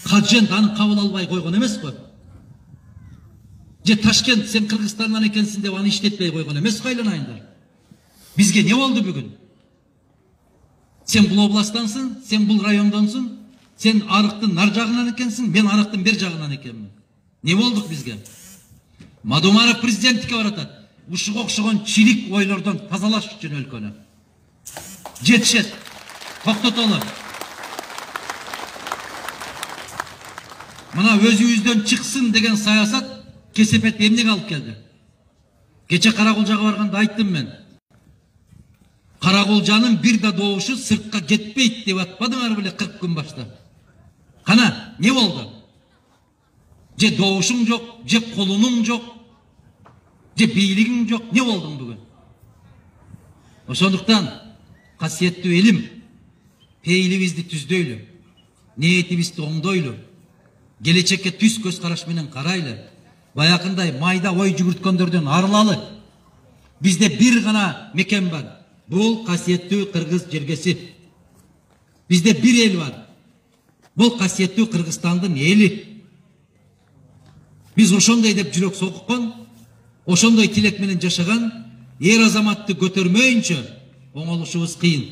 Kajent anı kabul alбай койгон эмес го. Je Taşkent sen Kırgızstan'dan ekensin dep anı işletpей койгон эмес go айланайындар. Bizge ne oldu bugün? Sen bu oblastansın, sen bu rayondonsun, sen Arıktın nar jagынан ekensin, ben Arıktın bir jagынан ekenmin. Ne olduk bizge? Madomarov prezidentlikке baratat. Ушуга окшогон чилик ойлордон тазалаш үчүн өлкөнү. Жетишет. Токтотолу. Мына өзүбүздөн чыксын деген саясат кесепет эмнеге алып келди? Кече Каракулжага барганда айттым мен. Каракулжанын бир да добушу сыртка кетпейт деп атпадыңар беле 40 күн башта. Кана, не болду? Же добушуң жок, же колунуң жок, же бийлигиң жок, не болдуң бүгүн? Ошондуктан касиеттүү элим, пейилибизди түздөйлү, ниетибизди оңдойлу, келечекке түз көз караш менен карайлы, баякындай майда ой жүгүрткөндөрдөн арылалы. Бизде бир гана мекен бар. Бул касиеттүү кыргыз жергеси. Бизде бир эл бар. Бул касиеттүү Кыргызстандын эли. Biz ошондой деп жүрөк соккон, ошондой тилек менен жашаган эр азаматты көтөрмөйүнчө оңолушубуз кыйын.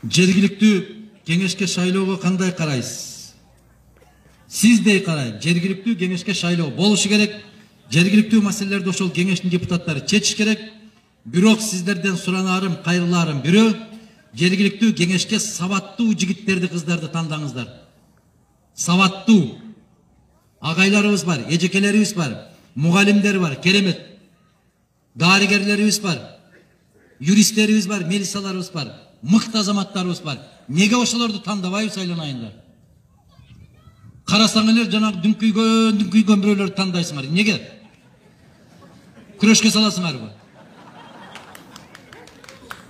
Жергиликтүү кеңешке шайлоого кандай карайсыз? Сиздей карайм. Жергиликтүү кеңешке шайлоо болушу керек. Жергиликтүү маселелерди ошол кеңештин депутаттары чечиш керек. Бирок сиздерден суранарым, кайрыларым бирөө, жергиликтүү кеңешке сабаттуу жигиттерди, кыздарды тандаңыздар. Сабаттуу агайларыбыз бар, эжекелерибиз бар, мугалимдер бар, керемет. Дарыгерлерибиз бар, юристтерибиз бар, милицияларыбыз бар, мыкты азаматтарыбыз бар. Неге ошолорду тандабайбыз айланайындар? Карасаң эле жанагы дүңкүйгөн бирөөлөрдү тандайсыңар. Неге? Күрөшкө саласыңарбы?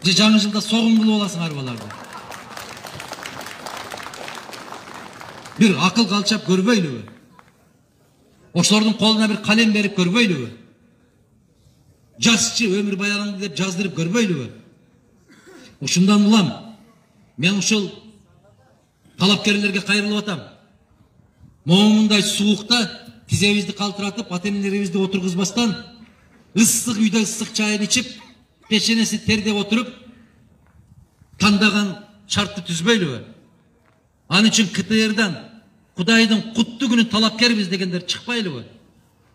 Же жаңы жылда согум кылып аласыңар баларды? Бир акыл калчап көрбөйлүбү? Ошолордун колуна бир калем берип көрбөйлүбү? Жазчы өмүр баяныңды деп жаздырып көрбөйлүбү? Ушундан улам мен ушул талапкерлерге кайрылып атам. Момундай суукта тизебизди калтыратып, ата-энелерибизди отургузбастан, ыссык үйдө ыссык чайын ичип, пешенеси тердеп отуруп, тандаган шартты түзбөйлүбү? Анын үчүн КТРдан Кудайдын куттуу күнү талапкербиз дегендер чыкпайлыбы?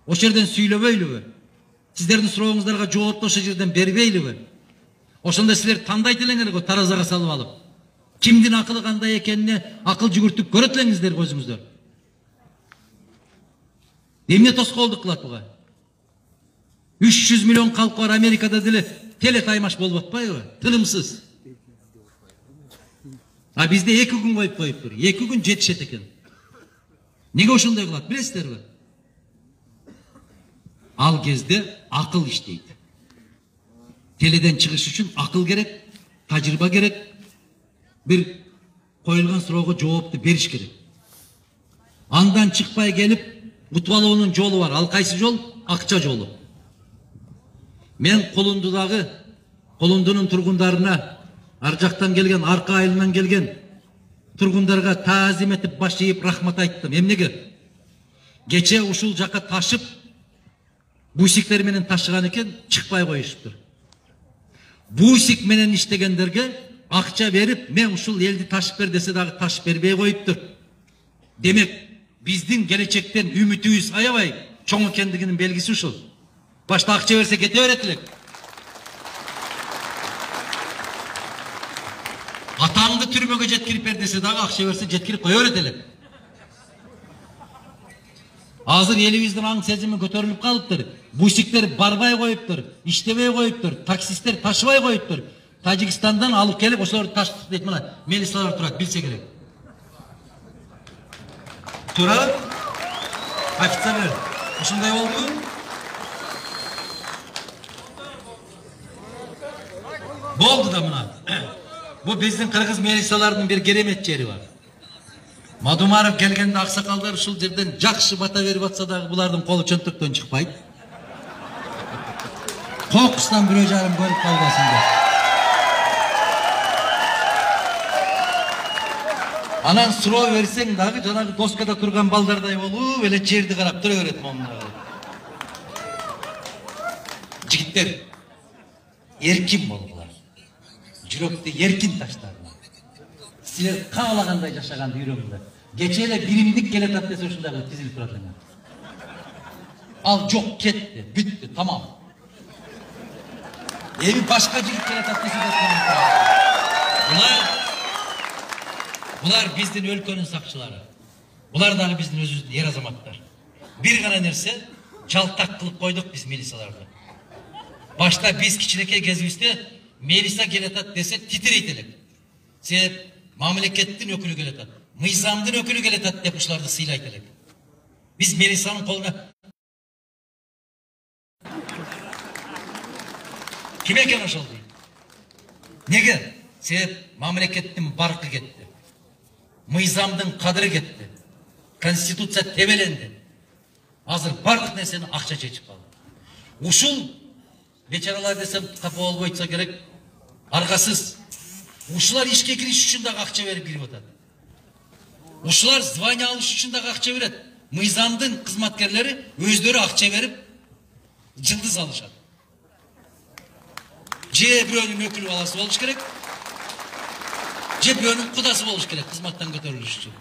Ошол жерден сүйлөбөйлүбү? Сиздердин сурооңуздарга жоопту ошол жерден бербейлиби? Ошондо силер тандайт элеңер го таразага салып алып. Кимдин акылы кандай экенине акыл жүгүртүп көрөт элеңиздер өзүңүздөр. Эмне тоскоолдук кылат буга? 300 миллион халкы бар Америкада деле телетаймаш болуп атпайбы? Тынымсыз. А бизде 2 күн коюп коюптур. 2 күн жетишет экен. Неге ошондой кылат, билесиздерби? Ал кезде акыл иштейт. Теледен чыгыш үчүн акыл керек, тажрыйба керек. Бир коюлган суроого жоопту бериш керек. Андан чыкпай келип, утуп алуунун жолу бар. Ал кайсы жол? Акча жолу. Мен Колундунун тургундарына, ар жактан келген, арка айылынан келген тургундарга таазим этип баш ийип рахмат айттым. Эмнеге? Кече ушул жакка ташып, бусиктер менен ташыган экен, чыкпай коюшуптур. Бусик менен иштегендерге акча берип, мен ушул элди ташып бер десе дагы ташып бербей коюптур. Демек, биздин келечектен үмүтүбүз аябай чоң экендигинин белгиси ушул. Башта акча берсе кете берет элек. Атаңды түрмөгө жеткирип бер десе дагы акча берсе жеткирип кое берет элек. Азыр элибиздин аң сезими көтөрүлүп калыптыр. Бусиктер барбай коюптур, иштебей коюптур, таксисттер ташыбай коюптур. Тажикстандан алып келип ошолорду таштык дейт. Мына милициялар турат, билсе керек. Тура? Офицерлер, Ушундай болду. Болду да мына. Бу биздин кыргыз милицияларынын бир керемет жери бар. Мадумаров келгенде аксакалдар ушул жерден жакшы бата берип атса дагы булардын колу чөнтөктөн чыкпайт. Кокустан бирөө жарым көрүп калбасын деп. Анан суроо берсең дагы жанагы доскада турган балдардай болуп эле жерди карап тура берет момундагы. Жигиттер эркин болгула. Жүрөктү эркин таштадылар. Силер каалагандай жашаганды үйрөнгүлөр. Кече эле биримдик келатат десе ушундагы тизилип турат эле. Ал жок кетти, бүттү, тамам. Эми башка жигит келатат десе Булар биздин өлкөнүн сакчылары. Булар дагы биздин өзүбүздүн ер азаматтар. Бир гана нерсе жалтак кылып койдук биз милицияларды. Башта биз кичинекей кезибизде милиция келатат десе титирейт элек. Себеп мамлекеттин өкүлү келатат, мыйзамдын өкүлү келатат деп ушуларды сыйлайт элек. Биз милициянын колуна ким экен ошол дейт. Неге? Себеп мамлекеттин баркы кетти. Мыйзамдын кадыры кетти. Конституция тебеленди. Азыр бардык нерсени акча чечип калды. Ушул бечаралар десем капа болбойса керек, аргасыз. Ушулар ишке кириш үчүн дагы акча берип кирип атат. Ушулар звание алыш үчүн дагы акча берет. Мыйзамдын кызматкерлери өздөрү акча берип жылдыз алышат. Же бирөөнүн өкүлү баласы болуш керек, же бирөөнүн кудасы болуш керек кызматтан көтөрүлүш үчүн.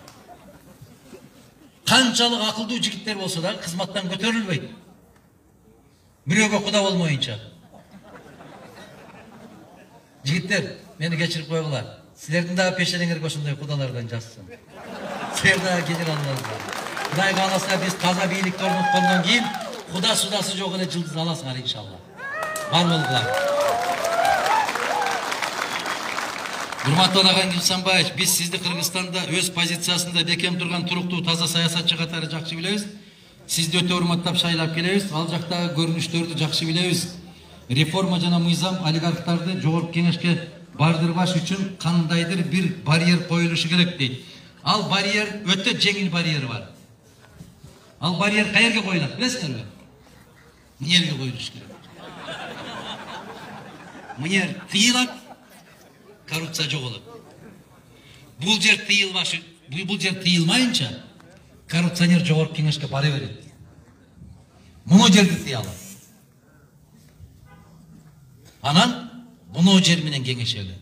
Канчалык акылдуу жигиттер болсо да кызматтан көтөрүлбөйт. Бирөөгө куда болмоюнча. Жигиттер, мени кечирип койгула. Силердин дагы пешенеңерге ошондой кудалардан жазсын. Силер дагы келип алыңыздар. Кудай кааласа биз таза бийликти орноткондон кийин куда судасы жок эле жылдыз аласыңар иншалла. Бар болгула. Урматтуу Аган Кимсанбаевич, биз сизди Кыргызстанда өз позициясында бекем турган туруктуу таза саясатчы катары жакшы билебиз. Сизди өтө урматтап шайлап келебиз. Ал жактагы көрүнүштөрдү жакшы билебиз. Реформа жана мыйзам олигархтарды жогорку кеңешке бардырбаш үчүн кандайдыр бир барьер коюлушу керек дейт. Ал барьер өтө жеңил барьер бар. Ал барьер каерге коюлат, билесиңерби? Мынерге коюлуш керек. Мынер тыйылат, коррупция жоголот. Бул жер тыйылбашы, бул жер тыйылмайынча коррупционер жогорку кеңешке бара берет. Муну жерди тыялат. Анан муну жер менен кеңешели.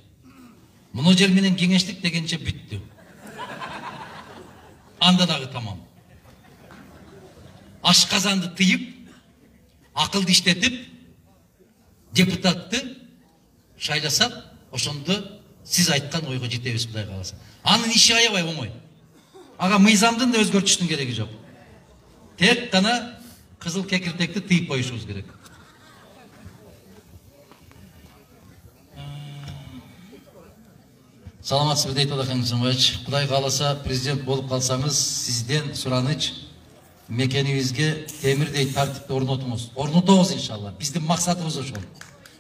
Муну жер менен кеңештик дегенче бүттү. Анда дагы тамам. Ашказанды тыйып, акылды иштетип, депутатты шайласак, ошондо сиз айткан ойго жетебиз Кудай кааласа. Анын иши аябай оңой. Ага мыйзамдын да өзгөртүштүн кереги жок. Тек гана кызыл кекиртекти тыйып коюшубуз керек. Саламатсызбы дейт Аган Кимсанбаевич. Кудай кааласа президент болуп калсаңыз, сизден сураныч мекенибизге темирдей тартипти орнотуңуз. Орнотобуз иншалла. Биздин максатыбыз ошол.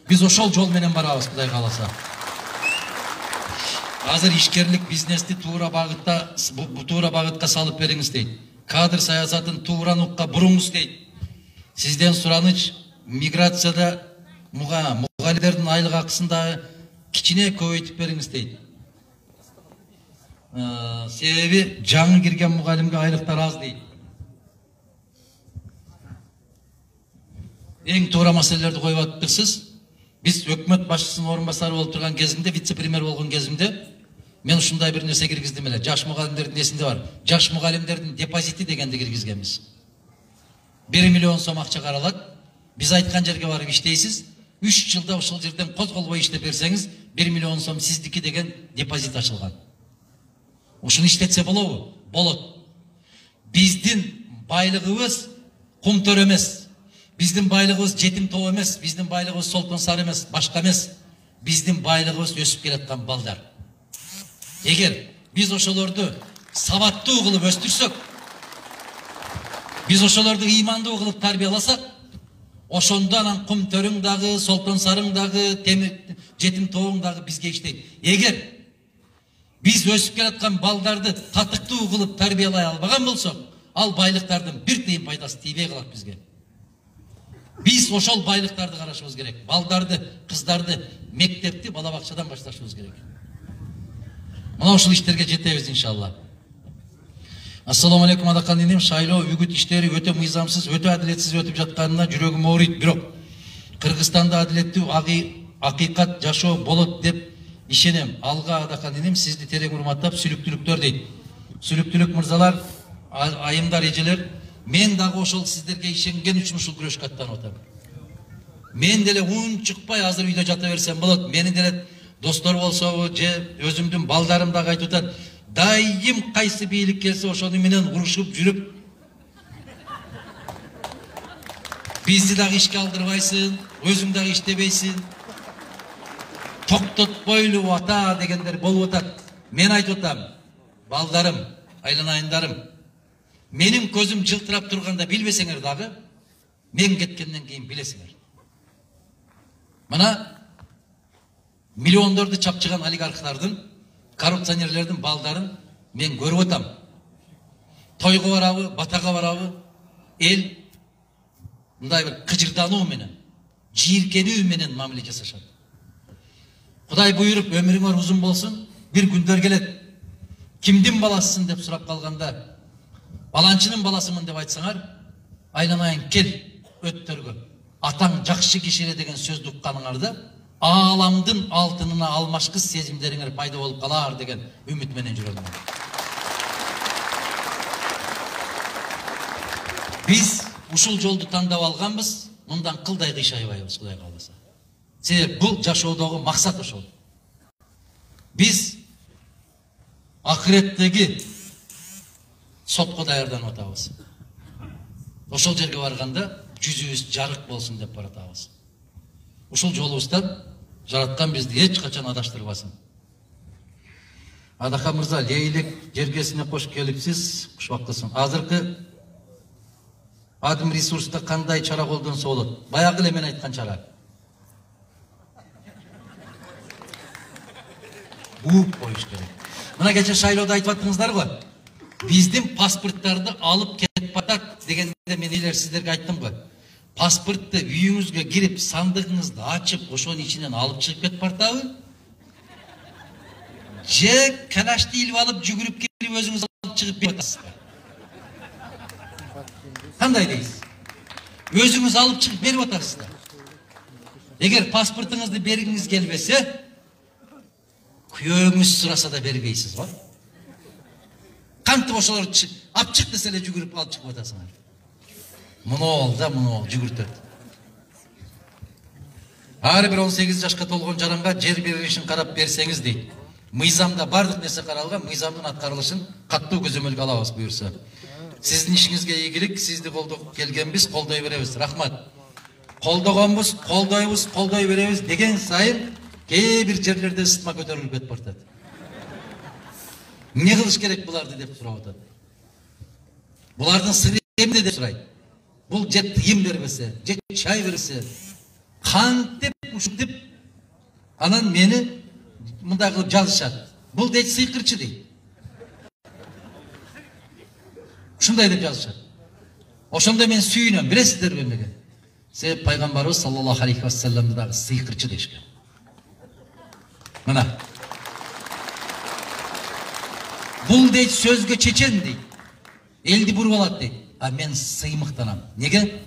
Биз ошол жол менен барабыз Кудай кааласа. Азыр ишкерлик бизнести туура багытка салып бериңиз дейт. Кадр саясатын туура нукка буруңуз дейт. Сизден сураныч миграцияда мугалимдердин айлык акысын дагы кичине көбөйтүп бериңиз дейт. Себеби жаңы кирген мугалимге айлыктар аз дейт. Эң туура маселелерди коюп атыпсыз. Биз өкмөт башчысынын орун басары болуп турган кезимде, вице-премьер болгон кезимде мен ушундай бир нерсе киргиздим эле. Жаш мугалимдердин эсинде бар. Жаш мугалимдердин депозити дегенди киргизгенбиз. 1 миллион сом акча каралат. Биз айткан жерге барып иштейсиз. 3 жылда ошол жерден козголбой иштеп берсеңиз, 1 миллион сом сиздики деген депозит ачылган. Ушуну иштетсе болобу? Болот. Биздин байлыгыбыз кум төр эмес. Биздин байлыгыбыз жетим тоо эмес, биздин байлыгыбыз солтон сары эмес, башка эмес. Биздин байлыгыбыз өсүп келаткан балдар. Эгер биз ошолорду сабаттуу кылып өстүрсөк, Biz ошолорду ыймандуу кылып тарбияласак, ошондо анан кум төрүң дагы, солтон сарың дагы, жетим тоуң дагы бизге иштейт. Эгер биз өсүп келаткан балдарды татыктуу кылып тарбиялай албаган болсок, ал байлыктардын бир тыйын пайдасы тийбей калат бизге. Biz ошол байлыктарды карашыбыз керек. Балдарды, кыздарды, мектепти, бала бакчадан башташыбыз керек. Мына ошол иштерге жетебиз иншалла. Ассаламу алейкум адакан инем. Шайлоо үгүт иштери өтө мыйзамсыз, өтө адилетсиз өтүп жатканына жүрөгүм ооруйт. Бирок Кыргызстанда адилеттүү акыйкат жашоо болот деп ишенем. Алга адакан инем, сизди терең урматтап, сүлүктүүлүктөр дейт. Сүлүктүүлүк мырзалар, айымдар, эжелер, мен дагы ошол сиздерге ишенген үчүн ушул күрөшкө аттанып атам. Мен деле ун чыкпай азыр үйдө жата берсем болот. Мени деле достор болсобу, же өзүмдүн балдарым дагы айтып атат. Дайым кайсы бийлик келсе ошону менен урушуп жүрүп, бизди дагы ишке алдырбайсың, өзүң дагы иштебейсиң, токтотпойлу ата дегендер болуп атат. Мен айтып атам, балдарым, айланайындарым, менин көзүм жылтырап турганда билбесеңер дагы, мен кеткенден кийин билесиңер. Мына миллиондорду чапчыган олигархтардын, коррупционерлердин балдарын мен көрүп атам. Тойго барабы, батага барабы, эл мындай бир кыжырдануу менен, жийиркенүү менен мамиле жасашат. Кудай буйруп өмүрүңөр узун болсун, бир күндөр келет. Кимдин баласысың деп сурап калганда, баланчынын баласымын деп айтсаңар, айланайын кел өттөргө. Атаң жакшы киши эле деген сөздү укканыңарда, аламдын алтынына алмашкыс сезимдериңер пайда болуп калар деген үмүт менен жүрөм. Биз ушул жолду тандап алганбыз, мындан кылдай кыйшайбайбыз, Кудай кааласа. Себеби бул жашоодогу максат ошол. Биз акыреттеги сотко даярданып атабыз. Ошол жерге барганда жүзүбүз жарык болсун деп баратабыз. Ушул жолубуздан жараткан бизди эч качан адаштырбасын. Адака мырза, Лейлек жергесине кош келипсиз, кушбактысың. Азыркы адым ресурста кандай чара колдонсо болот? Баягы эле мен айткан чара. Бууп коюш керек. Мына кече шайлоодо айтып аттыңыздар го. Биздин паспорттарды алып кетип атат дегенде мен элер сиздерге айттым го. Паспортты үйүңүзгө кирип, сандыгыңызды ачып, ошонун ичинен алып чыгып кетип бартабы? Же калашты илип алып, жүгүрүп келип өзүңүз алып чыгып берип атасызбы? Кандай дейсиз? Өзүңүз алып чыгып берип атасызбы? Эгер паспортуңузду бергиңиз келбесе, күйөөңүз сураса да бербейсиз го. Кантип ошолор алып чык десе эле жүгүрүп алып чыгып атасыңар? Муну да муну жүгүртөт. Ар бир 18 жашка толгон жаранга жер берилишин карап берсеңиз дейт. Мыйзамда бардык нерсе каралган, мыйзамдын аткарылышын каттуу көзөмөлгө алабыз буюрса. Сиздин ишиңизге ийгилик, сизди колдоп келгенбиз, колдой беребиз. Рахмат. Колдогонбуз, колдойбуз, колдой беребиз деген сайын кээ бир жерлерде ысытма көтөрүлүп кетип бартат. Эмне кылыш керек буларды деп сурап атат. Булардын сыры эмне деп сурайт. Бул же тыйым бербесе, же чай берсе, кантип ушинтип анан мени мындай кылып жазышат. Бул дейт сыйкырчы дейт. Ушундай деп жазышат. Ошондо мен сүйүнөм, билесиздерби эмнеге? Себеп пайгамбарыбыз саллаллаху алейхи ва салламды дагы сыйкырчы дешкен. Мына. Бул дейт сөзгө чечен дейт. Элди буруп алат дейт. А мен сыймыктанам. Неге?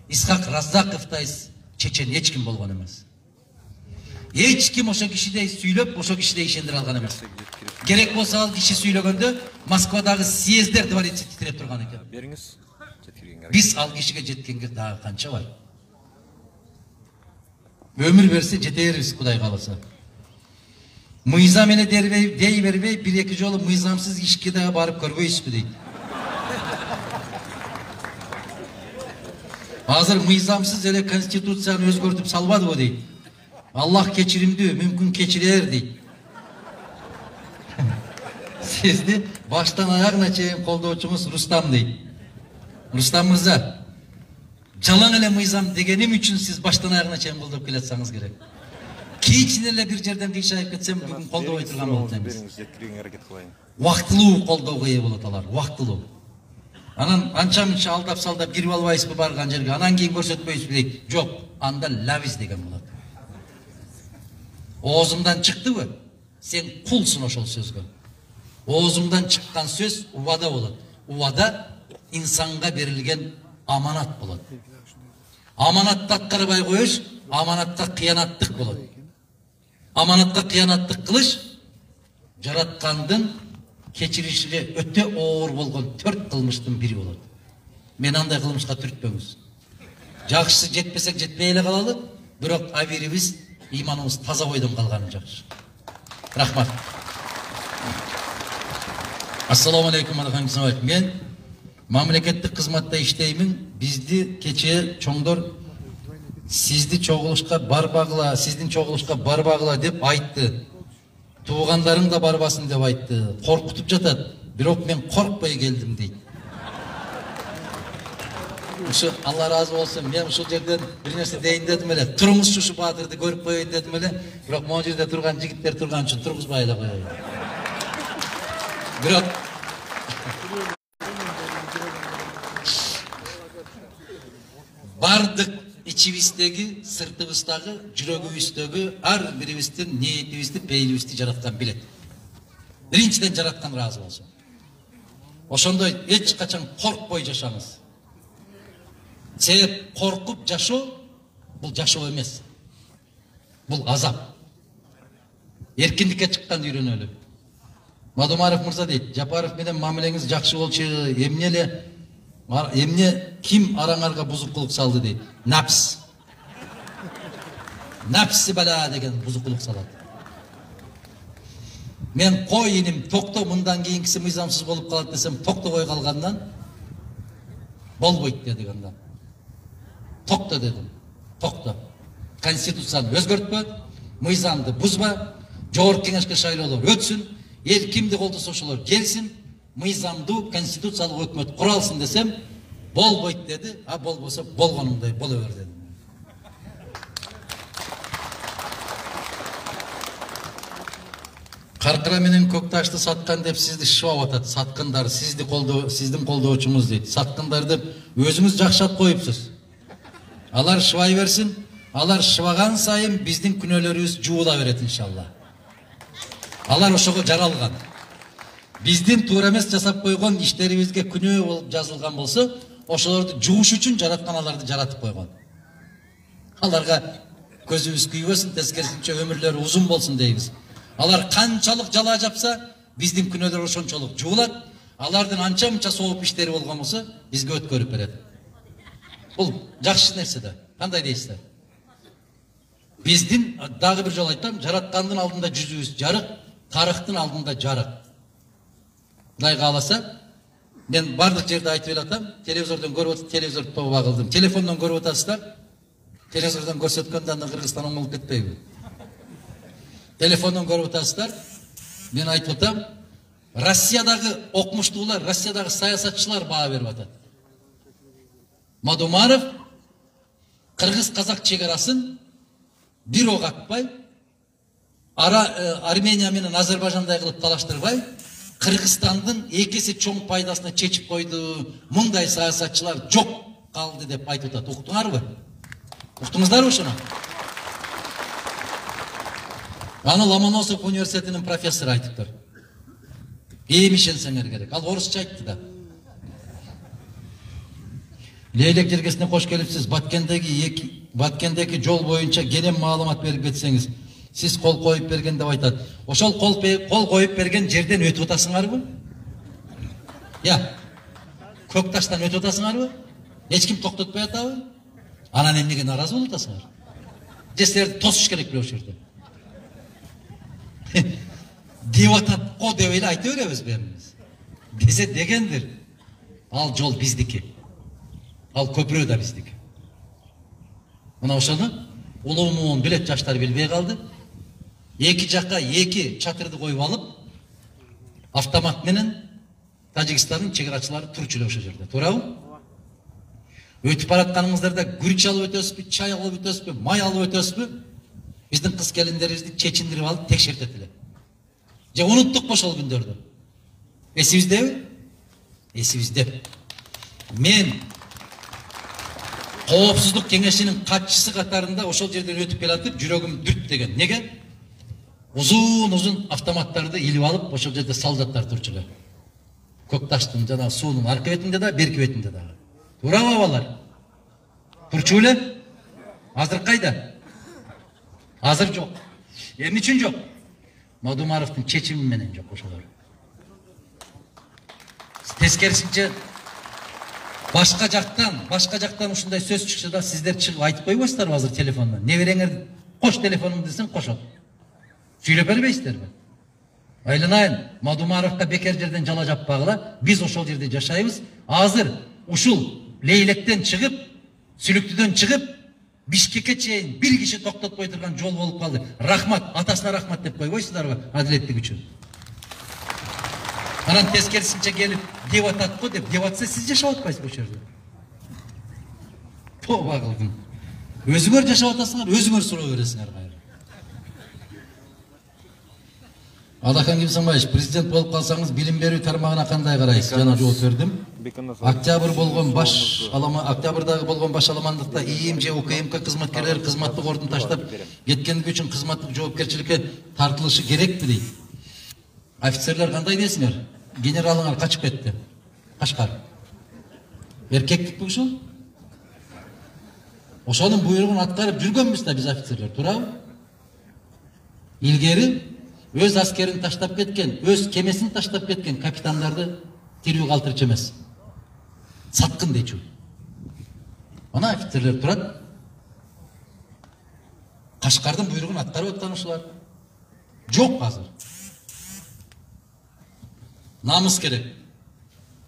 Исхак Раззаковдай чечен эч ким болгон эмес. Эч ким ошо кишидей сүйлөп, ошо кишидей ишендире алган эмес. Керек болсо ал киши сүйлөгөндө Москвадагы съездер двореци титиреп турган экен. Бериңиз. Биз ал кишиге жеткенге дагы канча бар. Өмүр берсе жетербиз, Кудай кааласа. Мыйзам эле дей бербей, бир-эки жолу мыйзамсыз ишке дагы барып көрбөйсүзбү дейт. Азыр мыйзамсыз эле конституцияны өзгөртүп салбадыбы дейт. Аллах кечиримдүү, мүмкүн кечирер дейт. Сизди баштан аягына чейин колдоочуңуз Рустам дейт. Рустам мырза, жалаң эле мыйзам дегеним үчүн сиз баштан аягына чейин колдоп келатсаңыз керек. Кийинчен эле бир жерден кыйшайып кетсем, бүгүн колдобой турган болот эмес. Жеткирүүгө аракет кылайын. Вактылуу колдоого ээ болот алар, вактылуу. Анан анча-мынча алдап салдап кирип албайсызбы барган жерге, анан кийин көрсөтпөйсүзбү дейт. Жок, анда лавиз деген болот. Оозумдан чыктыбы? Сен кулсуң ошол сөзгө. Оозумдан чыккан сөз убада болот. Убада инсанга берилген аманат болот. Аманатты аткарбай коюш, аманатка кыянаттык болот. Аманатка кыянаттык кылыш жараткандын кечиришиге өтө оор болгон 4 кылмыштын бири болот. Мен андай кылмышка түртпөңүз. Жакшысы жетпесек жетпей эле калалы, бирок абирибиз иманыбыз таза бойдон калганы жакшы. Рахмат. Ассаламу алейкум аракаңызга. Мен мамлекеттик кызматта иштеймин. Бизди кечээ чоңдор сизди чогулушка барбагыла, сиздин чогулушка барбагыла деп айтты. Туугандарың да барбасын деп айтты. Коркутуп жатат. Бирок мен коркпой келдим дейт. Ушу Алла разы болсун. Мен ушул жерден бир нерсе дейин дедим эле. Туруңузчу ушу баатырды көрүп коеюн дедим эле. Бирок могу жерде турган жигиттер турган үчүн тургузбай эле коеюн. Бирок бардык ичибиздеги, сыртыбыздагы, жүрөгүбүздөгү ар бирибиздин ниетибизди, пейилибизди жараткан билет. Биринчиден жараткан разы болсун. Ошондой эч качан коркпой жашаңыз. Себеп коркуп жашоо бул жашоо эмес. Бул азап. Эркиндикке чыкканды үйрөнөлү. Мадумаров мырза дейт, Жапаров менен мамилеңиз жакшы болчу, эмне ким араңарга бузукулук салды дейт. Напс. Напсы бала деген бузукулук салат. Мен кой иним, токто мындан кийинкиси мыйзамсыз болуп калат десем, токтобой калгандан болбойт дедик андан. Токто дедим. Токто. Конституцияны өзгөртпө, мыйзамды бузба, жогорку кеңешке шайлоолор өтсүн, эл кимди колдосо ошолор келсин, мыйзамдуу конституциялык өкмөт куралсын десем, болбойт деди, а болбосо болгонуңдай боло бер дедим. Каркыра менен көк ташты саткан деп сизди шыбап атат. Саткындар сиздин колдоочуңуз дейт. Саткындар деп өзүңүз жакшап коюпсуз. Алар шыбай берсин, алар шыбаган сайын биздин күнөөлөрүбүз жуула берет иншалла. Алар ошого жаралган. Биздин туура эмес жасап койгон иштерибизге күнөө болуп жазылган болсо, ошолорду жууш үчүн жараткан аларды жаратып койгон. Аларга көзүбүз күйбөсүн, тескерисинче өмүрлөрү узун болсун дейбиз. Алар канчалык жала жапса, биздин күнөөлөр ошончолук жуулат. Алардын анча-мынча сооп иштери болгон болсо, бизге өткөрүп берет. Бул жакшы нерсе да. Кандай дейсиздер? Биздин дагы бир жолу айтам, жараткандын алдында жүзүбүз жарык, тарыхтын алдында жарык. Кудай кааласа, мен бардык жерде айтып элатам, телевизордон көрүп, телевизорду тоба кылдым. Телефондон көрүп атасыздар. Телевизордон көрсөткөндө андан Кыргызстан оңолуп кетпейби? Телефондон көрүп атасыздар. Мен айтып атам, Россиядагы окумуштуулар, Россиядагы саясатчылар баа берип атат. Мадумаров кыргыз-казак чегарасын бир ок атпай, Армения менен Азербайжандай кылып талаштырбай, Кыргызстандын экиси чоң пайдасына чечип койду. Мындай саясатчылар жок калды деп айтып атат. Уктуңарбы? Уктуңуздарбы ошону? Аны Ломоносов университетинин профессору айтыптыр. Эми ишенсеңер керек. Ал орусча айтты да. Лейлек жергесине кош келипсиз. Баткендеги жол боюнча кенен маалымат берип кетсеңиз, сиз кол коюп берген деп айтат. Ошол кол коюп берген жерден өтүп атасыңарбы? Көк таштан өтүп атасыңарбы? Эч ким токтотпой атабы? Анан эмнеге наразы болуп атасыңар? Же силерди тосуш керек бирөө жерде. Деп атат, ко деп эле айта беребиз бәріміз. Десе дегендир. Ал жол биздики. Ал көпүрө да биздики. Мына ошону улуумун билет, жаштар билбей калды. Эки жакка эки чатырды коюп алып, автомат менен Тажикстандын чегарачылары турчу эле ошол жерде. Туурабы? Өтүп баратканыңыздарда күрүч алып өтөсүзбү, чай алып өтөсүзбү, май алып өтөсүзбү? Биздин кыз келиндерибизди чечиндирип алып текшертет эле. Же унуттук ошол күндөрдү. Эсибиздеби? Эсибизде. Мен Коопсуздук кеңешинин катчысы катарында ошол жерден өтүп келатып, жүрөгүм дүрттеген. Неге? Узун автоматтарды илип алып, ошол жерде солдаттар турчу эле. Көкташтын жана суунун аркы бетинде да, берки бетинде да. Туурабы балдар? Турчу эле? Азыр кайда? Азыр жок. Эмне үчүн жок? Мадумаровдун чечими менен жок ошолор. Тескерисинче башка жактан ушундай сөз чыкса да сиздер чыгып айтып койбойсуздарбы азыр телефондон? Небереңер кош телефонуңду десең кошот. Сүйлөп бербейсиздерби? Айланайын, Мадумаровка бекер жерден жала жаппагыла, биз ошол жерде жашайбыз. Азыр ушул Лейлектен чыгып, Сүлүктүдөн чыгып, Бишкекке чейин бир киши токтотпой турган жол болуп калды. Рахмат, атасына рахмат деп койбойсуздарбы адилеттик үчүн? Анан тескерисинче келип деп атат го деп атса сиз жашап атпайсызбы ошол жерде? Тоба кылдым. Өзүңөр жашап атасыңар, өзүңөр суроо бересиңер кайра. Алахан Кимсанбаевич, президент болуп калсаңыз билим берүү тармагына кандай карайсыз? Жана жооп бердим. Октябрдагы болгон баш аламандыкта ИИМ же УКМК кызматкерлери кызматтык ордун таштап кеткендиги үчүн кызматтык жоопкерчиликке тартылышы керекпи дейт. Офицерлер кандай дейсиңер? Генералыңар качып кетти. Кашкар. Эркектикпи ушул? Ошонун буйругун аткарып жүргөнбүз да биз офицерлер, туурабы? Илгери өз аскерин таштап кеткен, өз кемесин таштап кеткен капитандарды тирүү калтырчу эмес. Саткын дейчү. Ана офицерлер турат. Кашкардын буйругун аткарып аткан ушулар. Жок азыр. Намыс керек.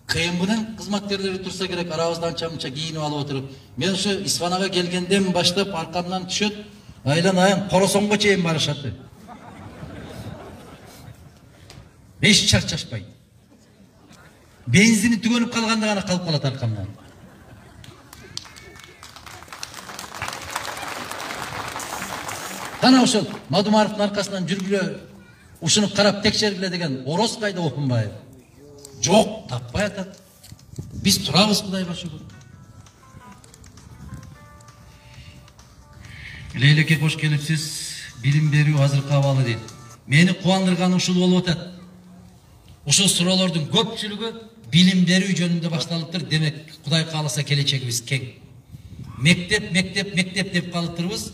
КМБнын кызматкерлери турса керек, арабыздан анча-мынча кийинип алып отуруп. Мен ушу Исфанага келгенден баштап аркамдан түшөт, айланайын Коросонго чейин барышат. Эч чарчашпайт. Бензини түгөнүп калганда гана калып калат аркамдан. Кана ошол Мадумаровдун аркасынан жүргүлө, ушуну карап текшергиле деген ороз кайда Опунбаев? Жок, таппай атат. Биз турабыз, Кудайга шүгүр. Лейлекке кош келипсиз, билим берүү азыркы абалы дейт. Мени кубандырганы ушул болуп атат. Ушул суроолордун көпчүлүгү билим берүү жөнүндө башталыптыр. Демек, Кудай кааласа келечегибиз кең. Мектеп деп калыптырбыз.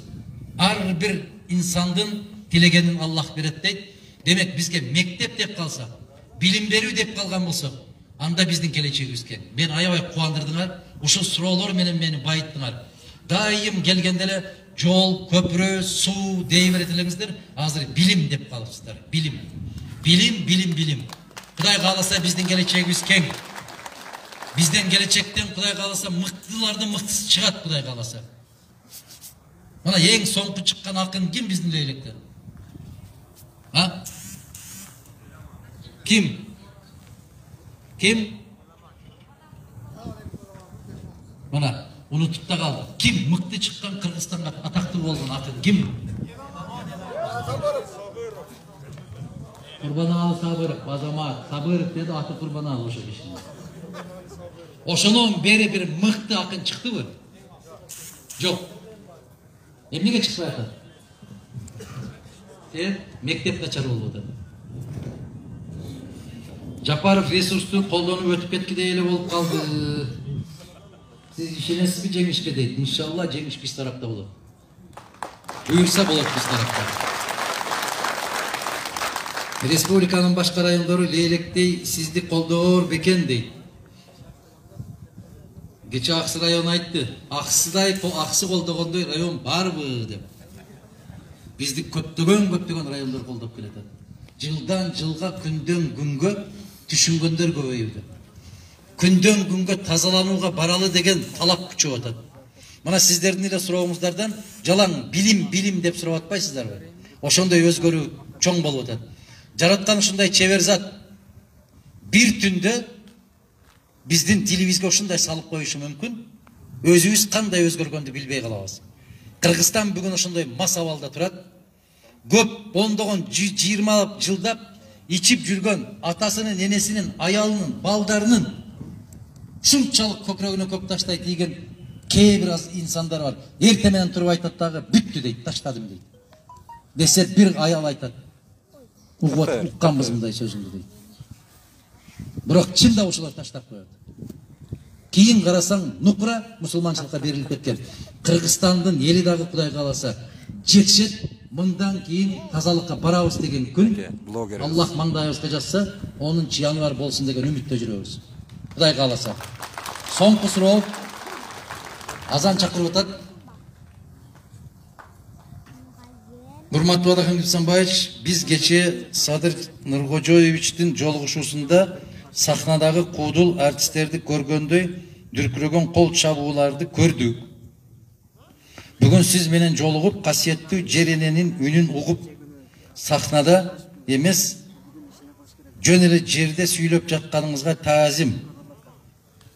Ар бир инсандын тилегенин Аллах берет дейт. Демек, бизге мектеп деп калса, билим берүү деп калган болсок, анда биздин келечегибиз кең. Мен аябай кубандырдыңар, ушул суроолор менен мени байыттыңар. Дайым келгенде эле жол, көпүрө, суу дей берет элеңиздер. Азыр билим деп калыпсыздар. Билим. Кудай кааласа биздин келечегибиз кең. Бизден келечектен Кудай кааласа мыктылардын мыктысы чыгат, Кудай кааласа. Мына эң соңку чыккан акын ким биздин Лейлектен? Ким? Мына унутуп да калды. Ким мыкты чыккан Кыргызстанга атактуу болгон акын ким? Курбаналы Сабыров, Азамат Сабыров деди, аты Курбаналы ошо кишинин. Ошонун бери бир мыкты акын чыктыбы? Жок. Эмнеге чыкпай атат? Мектеп начар болуп атат. Жапаров ресурсту колдонуп өтүп кеткидей эле болуп калды. Сиз ишенесизби жеңишке дейт? Иншалла жеңиш биз тарапта болот. Буйрса болот биз тарапта. Республиканын башка райондору Лейлектей сизди колдоор бекен дейт. Кече Аксы району айтты. Аксы колдогондой район барбы деп. Бизди көптөгөн райондор колдоп келатат. Жылдан жылга, күндөн күнгө түшүнгөндөр көбөйүүдө. Күндөн күнгө тазаланууга баралы деген талап күчөп атат. Мына сиздердин эле сурооңуздардан жалаң билим деп сурап атпайсыздарбы? Ошондой өзгөрүү чоң болуп атат. Жараткан ушундай чебер зат бир түндө биздин тилибизге ушундай салып коюшу мүмкүн. өзүбүз кандай өзгөргөндү билбей калабыз. Кыргызстан бүгүн ошондой мас абалда турат. Көп ондогон 20 жылдап ичип жүргөн атасынын, энесинин, аялынын, балдарынын шунчалык көкрөгүнө көк таштай тийген кээ бир аз инсандар бар. Эрте менен туруп айтат дагы бүттү дейт, таштадым дейт. Десе бир аял айтат. Укканбыз мындай сөзүңдү дейт. Бирок чында ушулар таштап коет. Кийин карасаң, нукура мусулманчылыкка берилип кеткен. Кыргызстандын эли дагы Кудай кааласа жекшет, мындан кийин тазалыкка барабыз деген күн Аллах маңдайыбызга жазса, 10 январь болсун деген үмүттө жүрөбүз. Кудай кааласа. Соңку суроо. Азан чакырып атат. Урматтуу Адахан Гүлсанбаевич, биз кече Садыр Нуркожоевичтин жолугушуусунда сахнадагы куудул артисттерди көргөндөй дүркүрөгөн кол чабууларды көрдүк. Бүгүн сиз менен жолугуп, касиеттүү жерененин үнүн угуп, сахнада эмес, жөн эле жерде сүйлөп жатканыңызга таазим.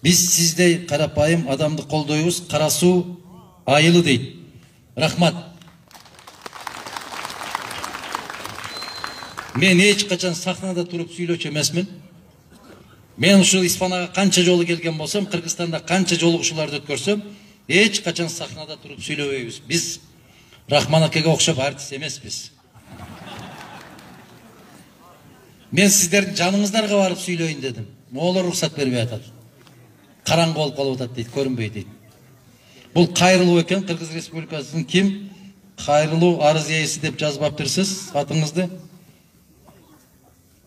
Биз сиздей карапайым адамды колдойбуз, карасуу айылы дейт. Рахмат. Мен эч качан сахнада туруп сүйлөчү эмесмин. Мен ушул Испанияга канча жолу келген болсом, Кыргызстанда канча жолугушууларды өткөрсөм, эч качан сахнада туруп сүйлөбөйбүз. Биз Рахман акеге окшоп артист эмеспиз. Мен сиздердин жаныңыздарга барып сүйлөйүн дедим. Моолор уруксат бербей атат. Караңгы болуп калып атат дейт, көрүнбөй дейт. Бул кайрылуу экен, Кыргыз Республикасынын ким? Кайрылуу арыз ээси деп жазбаптырсыз атыңызды.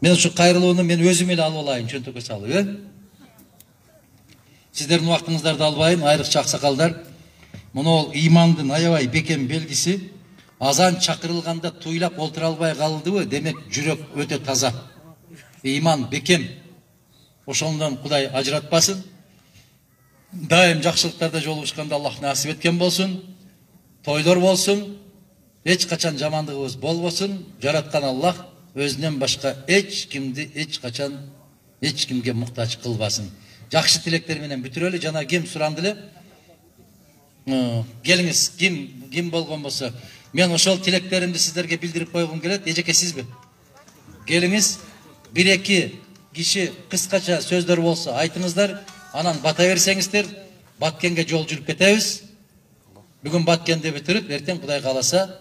Мен ушу кайрылууну мен өзүм эле алып алайын, чөнтөккө салып, Сиздердин убактыңыздарды албайын, айрыкча аксакалдар. Муну ыймандын аябай бекем белгиси. Азан чакырылганда туйлап олтура албай калдыбы, демек жүрөк өтө таза. Ыйман бекем. Ошондон Кудай ажыратпасын. Дайым жакшылыктарда жолугушканда Аллах насип эткен болсун. Тойлор болсун. Эч качан жамандыгыбыз болбосун. Жараткан Аллах өзүнөн башка эч кимди эч качан эч кимге муктаж кылбасын. Жакшы тилектер менен бүтүрөлү. Жана ким суранды эле? Келиңиз, ким болгон болсо, мен ошол тилектеримди сиздерге билдирип койгум келет. Эжеке сизби? Келиңиз, 1-2 киши кыскача сөздөр болсо айтыңыздар, анан бата берсеңиздер, Баткенге жол жүрүп кетебиз. Бүгүн Баткенде бүтүрүп, эртең Кудай кааласа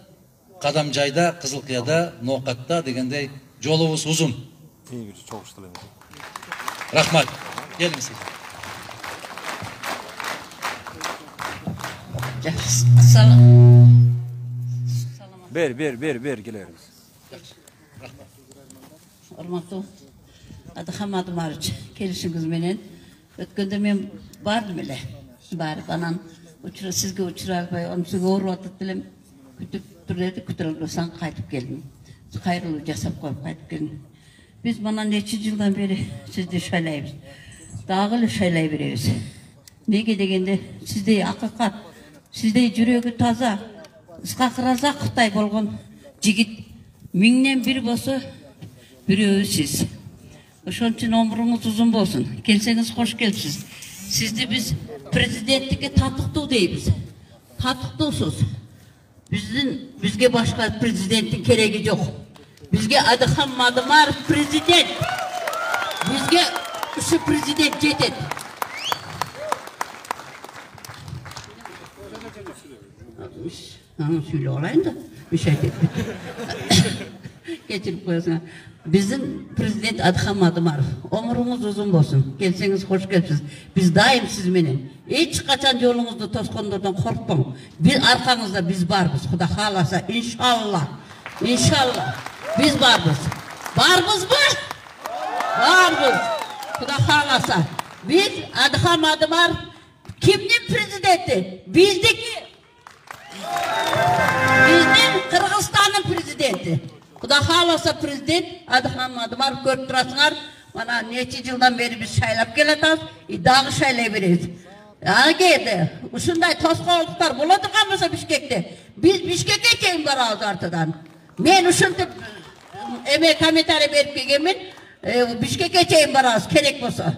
Кадамжайда, Кызылкыяда, Ноокатта дегендей жолубуз узун. Рахмат. Келиңиз. Бер келербиз. Урматтуу Адахан Мадымарович, келишиңиз менен өткөндө мен бардым эле. Барып анан сизге учура албай, сизге ооруп атат элем, күтүп турду, күтүрөлбөсөң кайтып келдим. Кайрылуу жасап коюп кайтып келдим. Биз мына нече жылдан бери сизди шайлайбыз. Дагы эле шайлай беребиз. Неге дегенде, сиздей акыкат, сиздей жүрөгү таза, Исхак Разаковтай болгон жигит 1000ден бир болсо, бирөө сиз. Ошон үчүн өмүрүңүз узун болсун. Келсеңиз кош келипсиз. Сизди биз президенттикке татыктуу дейбиз. Татыктуусуз. Бизге башка президенттин кереги жок. Бизге Адахан Мадымаров президент. Бизге ушу президент жетет. Söyle olayım da bir şey değil. Geçirip koyasın. Bizim prezident Adıhan Madamarov. Ömrünüz uzun olsun. Gelseniz hoş geldiniz. Biz daim siz menin. Hiç kaçan yolunuzda toskonlardan korkmayın. Biz arkanızda biz varız. Kuda halasa inşallah. İnşallah. Biz varız. Varız mı? Varız. Kuda halasa. Biz Adıhan Madamarov kimnin prezidenti? Bizdeki Bizden Kırgızistan'ın prezidenti. Kuda halasa prezident Adıhan Madamarov görüp turasınlar. Bana neçe yıldan beri biz şaylap geletaz. Dağı şaylay veririz. Yani geldi. Uşunday toskoğuluklar buladık amasa Bişkek'te. Biz Bişkek'e çeyim varağız artadan. Men uşundu emek hametari verip gelgemin Bişkek'e çeyim varağız. Kerek bolsa.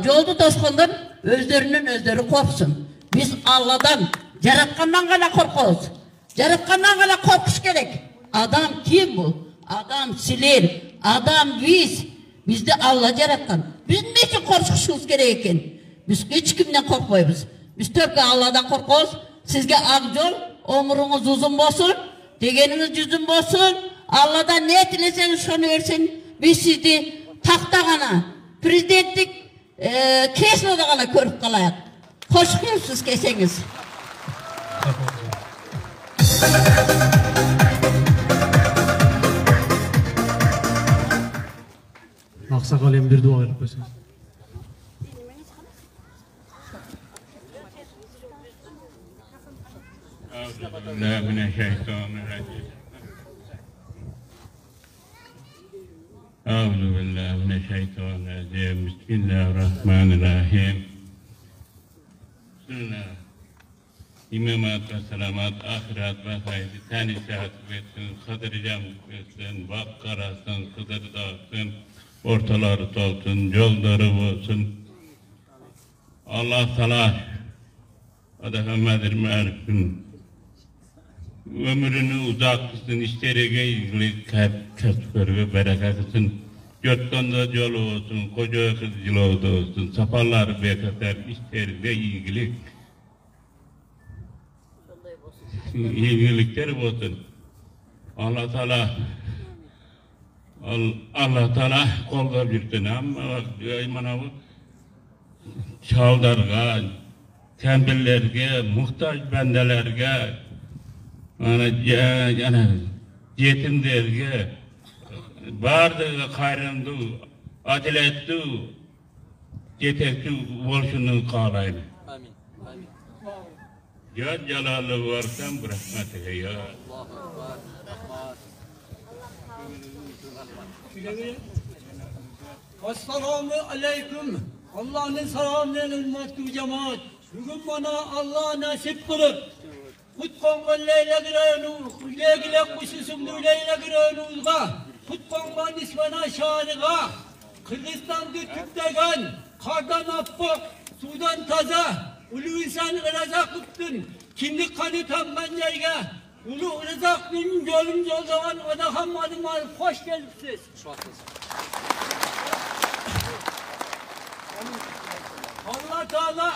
Yoldu toskonlar özlerinden özleri korksun. Biz Allah'dan, yaratkandan gana korkuyoruz. Yaratkandan gana korkuş gerek. Adam kim bu? Adam silir, adam biz. Biz de Allah yaratkan. Biz niçin korkuşumuz gereken? Biz hiç kimden korkmayız. Biz Türkiye Allah'dan korkuyoruz. Sizge akjol, omurunuz uzun olsun, degeniniz yüzün olsun. Allah'dan ne dileseniz şunu versin. Biz sizi tahtagana, prezidentlik kesmodagana görüp kalayak. Hoş geldiniz keseniz. Aksakal hem bir dua verip koysanız. Euzu billahi mineşşeytanirracim. Bismillahirrahmanirrahim. Bismillah. İmamat ve selamat, ahiret ve haydi, tani şahat etsin, kadircam etsin, vakkarasın, kıdır dağıtsın, ortaları dolsun, yolları olsun. Allah Teala Adakamedir merhum. Ömrünü uzak kılsın, işlerine ilgili kasper ve bereket kılsın. Götkanda yolu olsun, koca kız yolu olsun, safarlar beketer, işlerine ilgili ilgilikler olsun. Allah Teala kolda bir ama manavı çavdarga, tembellerge, muhtaç bendelerge, yetimlerge, bardığı hayrındı, adaletli, yetekli oluşunu kağlayın. Amin. Ya Celalı varsan bırakmate ya. Esselamu aleyküm. Allah'ın selamına ümmet-i cemaat. Bugün bana Allah nasip kılıp Kutkongan leyle gireynu, leyle kuşusumlu leyle gireynuzga, Kutkongan ismana şahıga, Kırgızistan'da tüptegen, kardan affak, sudan taza, ulu insan ırazak kıttın, kimlik kanı tamban yerge, ulu ırazaklının yolun yoldavan adahammadım var, hoş geldiniz. Allah Teala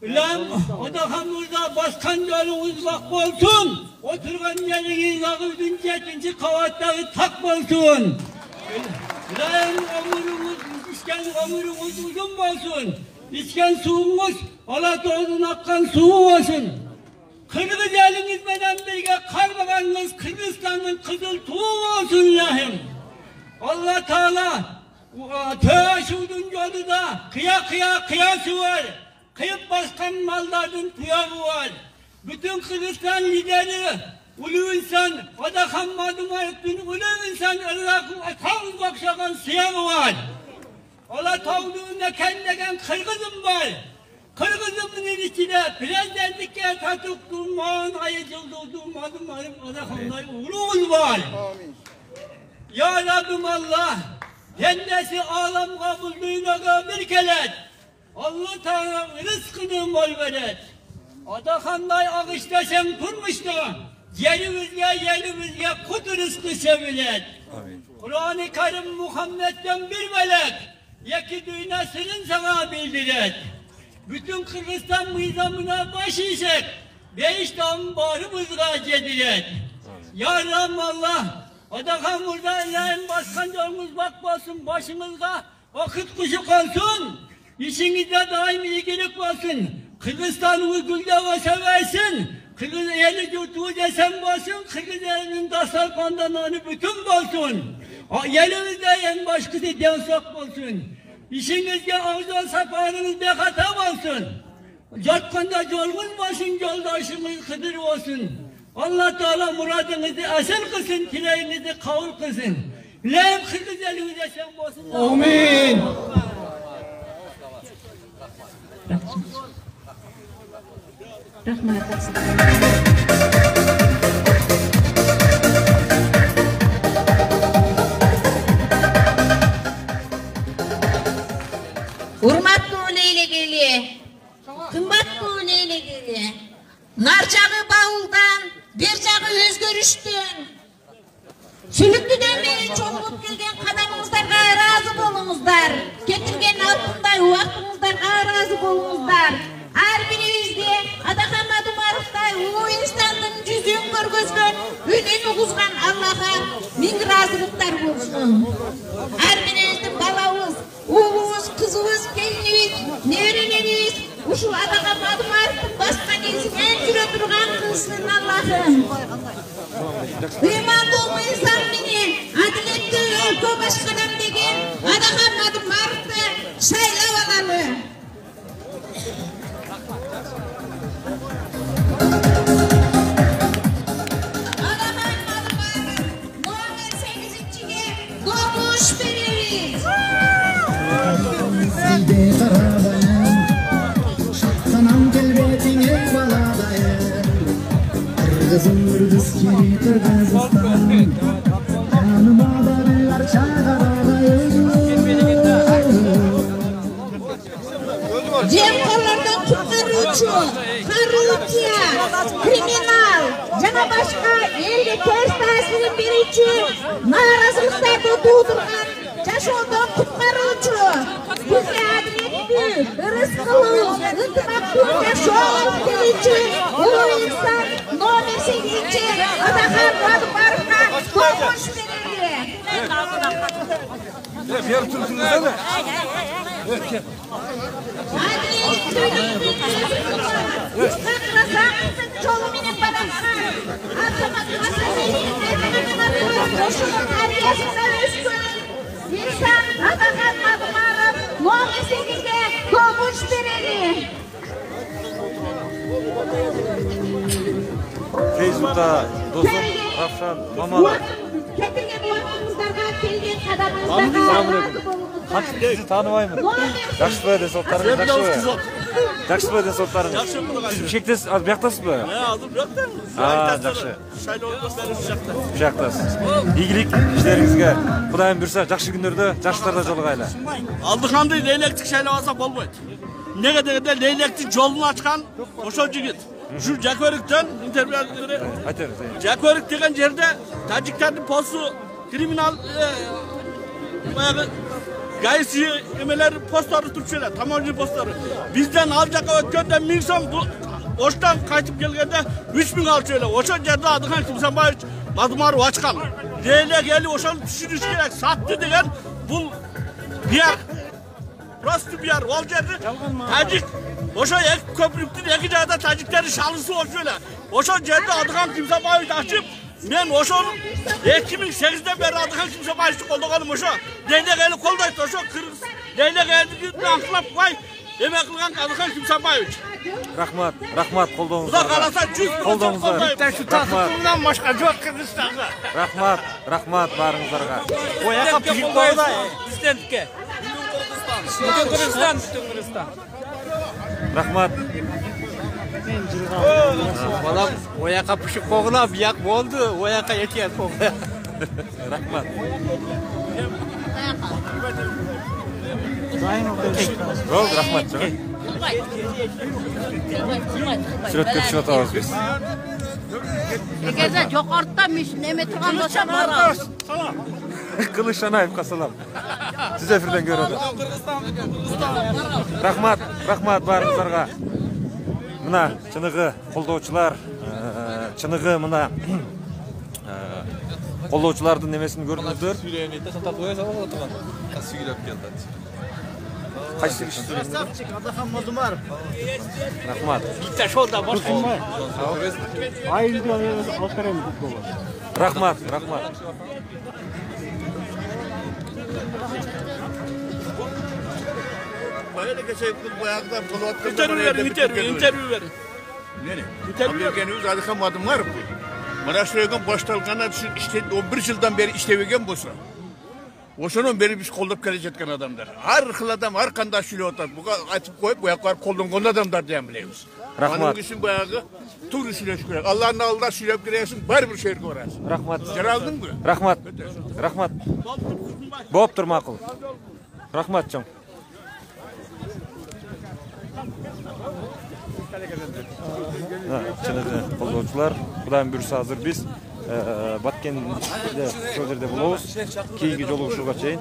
Ulan o da hamurda baskan yolunuz bak olsun. Oturgan yeriniz ağırdın 7. kavattaki tak olsun. Ulan ömrünüz, içken ömrünüz uzun olsun. İçken suğunuz, Aladoğu'nun akkan suğu olsun. Kırgız eliniz beden birge karbaganınız Kırgızistan'ın kızıl tuğu olsun lahim. Allah Teala Töğaşudun yolu da kıyası var. Kıyıp baskan malların tuyağı var. Bütün Kırgızistan lideri, ulu insan, Adahammadım Arık'ın ulu insan Irak'ın atağız bakşakan siyağı var. Ola tavluğunda kendegen Kırgızım var. Kırgızımın içine prezidentlikle tatıktığım, mağın ayıcıldığım adımlarım Adahamlar ulu var. Ya Rabbim Allah, kendisi alem kabullüğüne bir kelet. Allah Teala rızkını bol veret. Adahanday ağıştaşan kurmuştu. Yerimizge kutu rızkı sevilet. Kur'an-ı Kerim Muhammed'den bir melek. Yeki dünyasının sana bildiret. Bütün Kırgızistan nizamına baş işek. Beşten barımızga cediret. Ya Rabbim Allah. Adahan burada ilerleyen başkanlarımız bakmasın başımızda. Vakit kuşu kalsın. İşinizde daim ilgilik olsun. Kırgızistan'ı gülde seversin. Kırgız eli yurtuğu desen basın. Kırgız elinin dasarkandanlarını bütün olsun. Yerimizde en başkası densak olsun. İşinizde ağzı sapanınız bekatam olsun. Yatkanda yolunuz olsun, yoldaşınız Kıdır olsun. Allah Teala muradınızı asıl kılsın, dileğinizi kavul kılsın. Leyim Kırgız elinize sen olsun. Amin. Rahmet olsun. Hurmatlı Leyle'ge келегелі. Нар жағы бауылдан, бер жағы өзгөріштен. Сүліктіден бері чоңылып келген қадамыңыздарға разы болыңыздар. Кетілген алтындай уақытыңыздарға разы болыңыздар. Әр бірімізде Адахан Мадумаровтай ұлы инстандың жүзін көргізген, үнін ұғызған Аллаға мың разылықтар болсын. Әр біріміздің балауыз, ұлуыз, қызуыз, келініміз, неврелеріміз, ушул Адахан Мадумаровтың басқан есімен жүре тұрған қылсын Аллахым. Иманды мыйзам менен адилетті өлкө башкарам деген Адахан Мадумаровты шайлап алалы. Адахан Мадумаров номер 8-ге добуш беребиз. Сиде карабайым, шаттанам келбетиңе баладайым. Kırgızım Kırgız kiri Kırgızistan, yanıma da bir arşa karadayım. Cemkorlardan kurtarıcı, korrupsiya, kriminal, jana başka elde ters tasirin berici, narazılıklarda doğdurgan, жашоодон куткаруучу, бизге адилеттүү, ырыскылуу, ынтымактуу жашоо алып келүүчү улуу инсан номер 8-чи Адахан Мадумаровго добуш берели. Исхак жолу менен бараткан ошонун тarbiyasында өскөн инсан Адахан Мадумаров номер 8-ге добуш берели. Фейсбукта досум Равшан Мамалов. Кетирген уақытыңыздарга, келген кадамыңыздарга разы болуңуздар. Сізді танымаймын. Жақсы ба денсаулықтарыңыз, жақсы ба? Жақсы ба денсаулықтарыңыз? Сіз шектес, бияқтасыз ба? Жақсы. Бияқтасыз. Игілік işlerіңізге. Құдайым бұйырса, жақсы күндерде, жақсыларда жолығайлы. Алдықанды лейлектік шайлап алса болмайды. Неге дегенде лейлектік жолын açқан ошо жігіт. Şu Jakörük'ten interviyatları. Jakörük деген жерде тажиктардын посту криминал гайси эмелер посттары туруп жүрөт, таможня посттары. Бизден ал жака өткөндө 1000 сом, оштан кайтып келгенде 3000 алып жүрөт. Ошо жерде Адахан Кимсанбаевич Мадумаров ачкан. Дейлек эли ошону түшүрүш керек. Сатты деген бул пиар. Просто пиар. Ол жерде тажик ошо эки көпүрүктүн эки жагында тажиктердин шалысы болуп эле. Ошо жерде Адахан Кимсанбаевич ачып, мен ошону 2008-ден бери Адахан Кимсанбаевичти колдоганым ошо. Дейлек эли колдойт, ошо кыргыз. Дейлек элди аnkılап кой, эме кылган Адахан Кимсанбаевич. Рахмат, рахмат колдооңуздарга. Кудай кааласа 100% колдооңуздар. Татыктуудан башка жок Кыргызстанда. Рахмат, рахмат барыңыздарга. Ояка пишип койду президентке. Бүтүн Кыргызстан. Рахмат. Балам, ояка пишип койгула, бияк болду, ояка этият койгула. Рахмат. Болду, рахмат. Сүрөткө түшүп атабыз биз. Эгерде жокоруда неме турган болсо барабыз. Кылыч Шанаевка салам. Сиз эфирден көрөт. Рахмат, рахмат барыңыздарга. Мына чыныгы колдоочулар, чыныгы мына колдоочулардын немесин көрдүңүздөр. Кайсы красавчик Адахан Мадумаров. Рахмат. Битте шолда башка. Айылды алып берем футболго. Рахмат, рахмат. Bayana geçen bu ayakta Polat'ta interview ver. Nene? Interview Adahan Madamarov. Mana şuraya baştalgana işte 11 yıldan beri işlevegen bolsa. Oşonun beri biz kollap gelecekken adamlar. Her xil adam her kanda şöyle otar. Bu açıp koyup bu ayaklar kollangan adamlar diye bilemiz. Rahmat. Onun için bu ayağı tur süreç gerek. Allah'ın alda sürüp giresin bar bir şehir görersin. Rahmat. Jaraldın mı? Rahmat. Rahmat. Boп тур макул. Рахмат чоң. Чыныкы колдоочулар, Кудайдын буйруса азыр биз Баткенде ошол жерде болобуз. Кийинки жолугушууга чейин